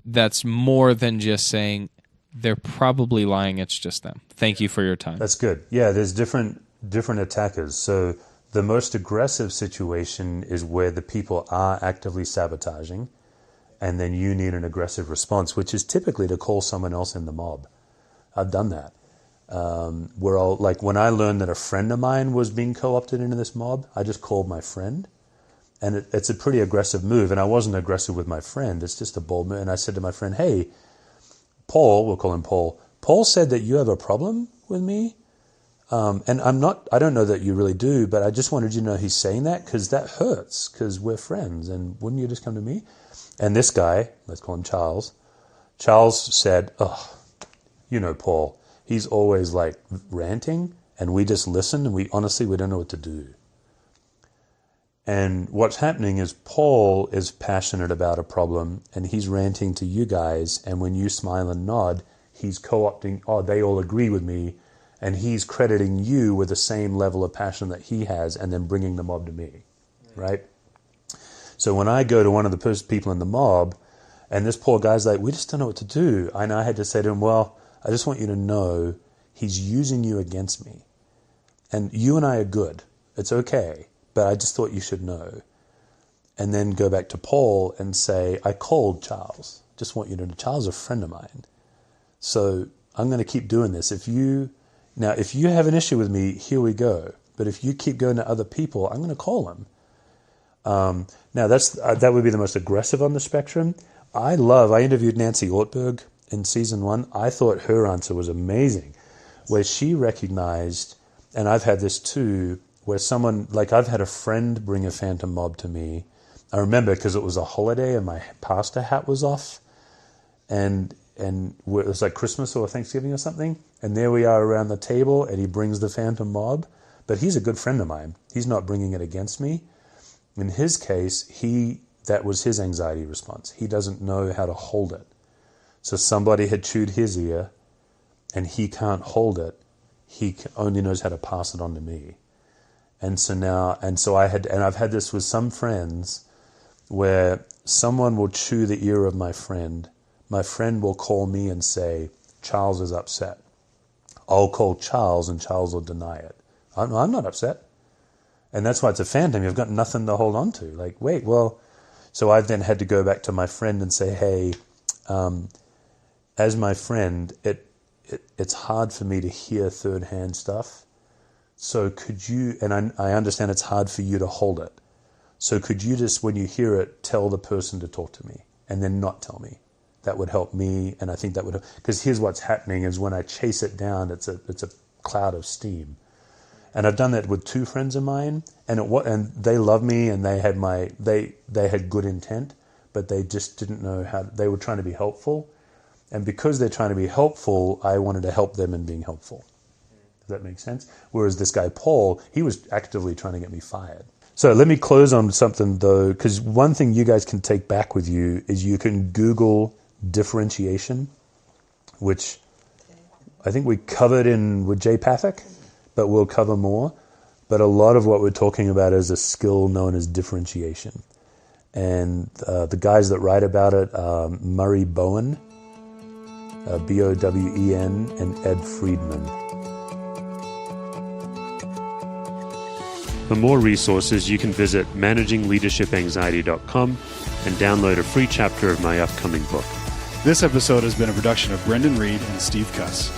that's more than just saying they're probably lying, it's just them? Thank you for your time. That's good. Yeah, there's different attackers. So the most aggressive situation is where the people are actively sabotaging, and then you need an aggressive response, which is typically to call someone else in the mob. I've done that. When I learned that a friend of mine was being co-opted into this mob, I just called my friend. And it's a pretty aggressive move. And I wasn't aggressive with my friend. It's just a bold move. And I said to my friend, hey, Paul, we'll call him Paul. Paul said that you have a problem with me. And I don't know that you really do, but I just wanted you to know he's saying that because that hurts, because we're friends. And wouldn't you just come to me? And this guy, let's call him Charles said, Paul, he's always like ranting, and we just listen, and we don't know what to do. And what's happening is Paul is passionate about a problem, and he's ranting to you guys, and when you smile and nod, he's co-opting, they all agree with me, and he's crediting you with the same level of passion that he has, and then bringing the mob to me, right? So when I go to one of the people in the mob, and this poor guy's like, we just don't know what to do, and I had to say to him, well, I just want you to know he's using you against me. And you and I are good. It's okay. But I just thought you should know. And then go back to Paul and say, I called Charles. Just want you to know, Charles is a friend of mine. So I'm going to keep doing this. If you have an issue with me, here we go. But if you keep going to other people, I'm going to call them. Now that would be the most aggressive on the spectrum. I interviewed Nancy Ortberg in season 1. I thought her answer was amazing, where she recognized, and I've had this too, where someone, like I've had a friend bring a phantom mob to me. I remember because it was a holiday and my pastor hat was off, and it was like Christmas or Thanksgiving or something, and there we are around the table, and he brings the phantom mob, but he's a good friend of mine. He's not bringing it against me. In his case, that was his anxiety response. He doesn't know how to hold it. So somebody had chewed his ear, and he can't hold it. He only knows how to pass it on to me. I've had this with some friends where someone will chew the ear of my friend. My friend will call me and say, Charles is upset. I'll call Charles and Charles will deny it. I'm not upset. And that's why it's a phantom. You've got nothing to hold on to. Like, wait, well, so I then had to go back to my friend and say, hey, As my friend, it's hard for me to hear third-hand stuff. So could you, and I understand it's hard for you to hold it. So could you just, when you hear it, tell the person to talk to me and then not tell me? That would help me, and I think that would, because here's what's happening is when I chase it down, it's a cloud of steam. And I've done that with 2 friends of mine, and they love me, and they had good intent, but they just didn't know how. They were trying to be helpful, and because they're trying to be helpful, I wanted to help them in being helpful. Does that make sense? Whereas this guy Paul, he was actively trying to get me fired. So let me close on something though, because one thing you guys can take back with you is you can Google differentiation, which I think we covered with Jay Pathak, but we'll cover more. But a lot of what we're talking about is a skill known as differentiation. And the guys that write about it are Murray Bowen, Bowen, and Ed Friedman. For more resources, you can visit managingleadershipanxiety.com and download a free chapter of my upcoming book. This episode has been a production of Brendan Reed and Steve Cuss.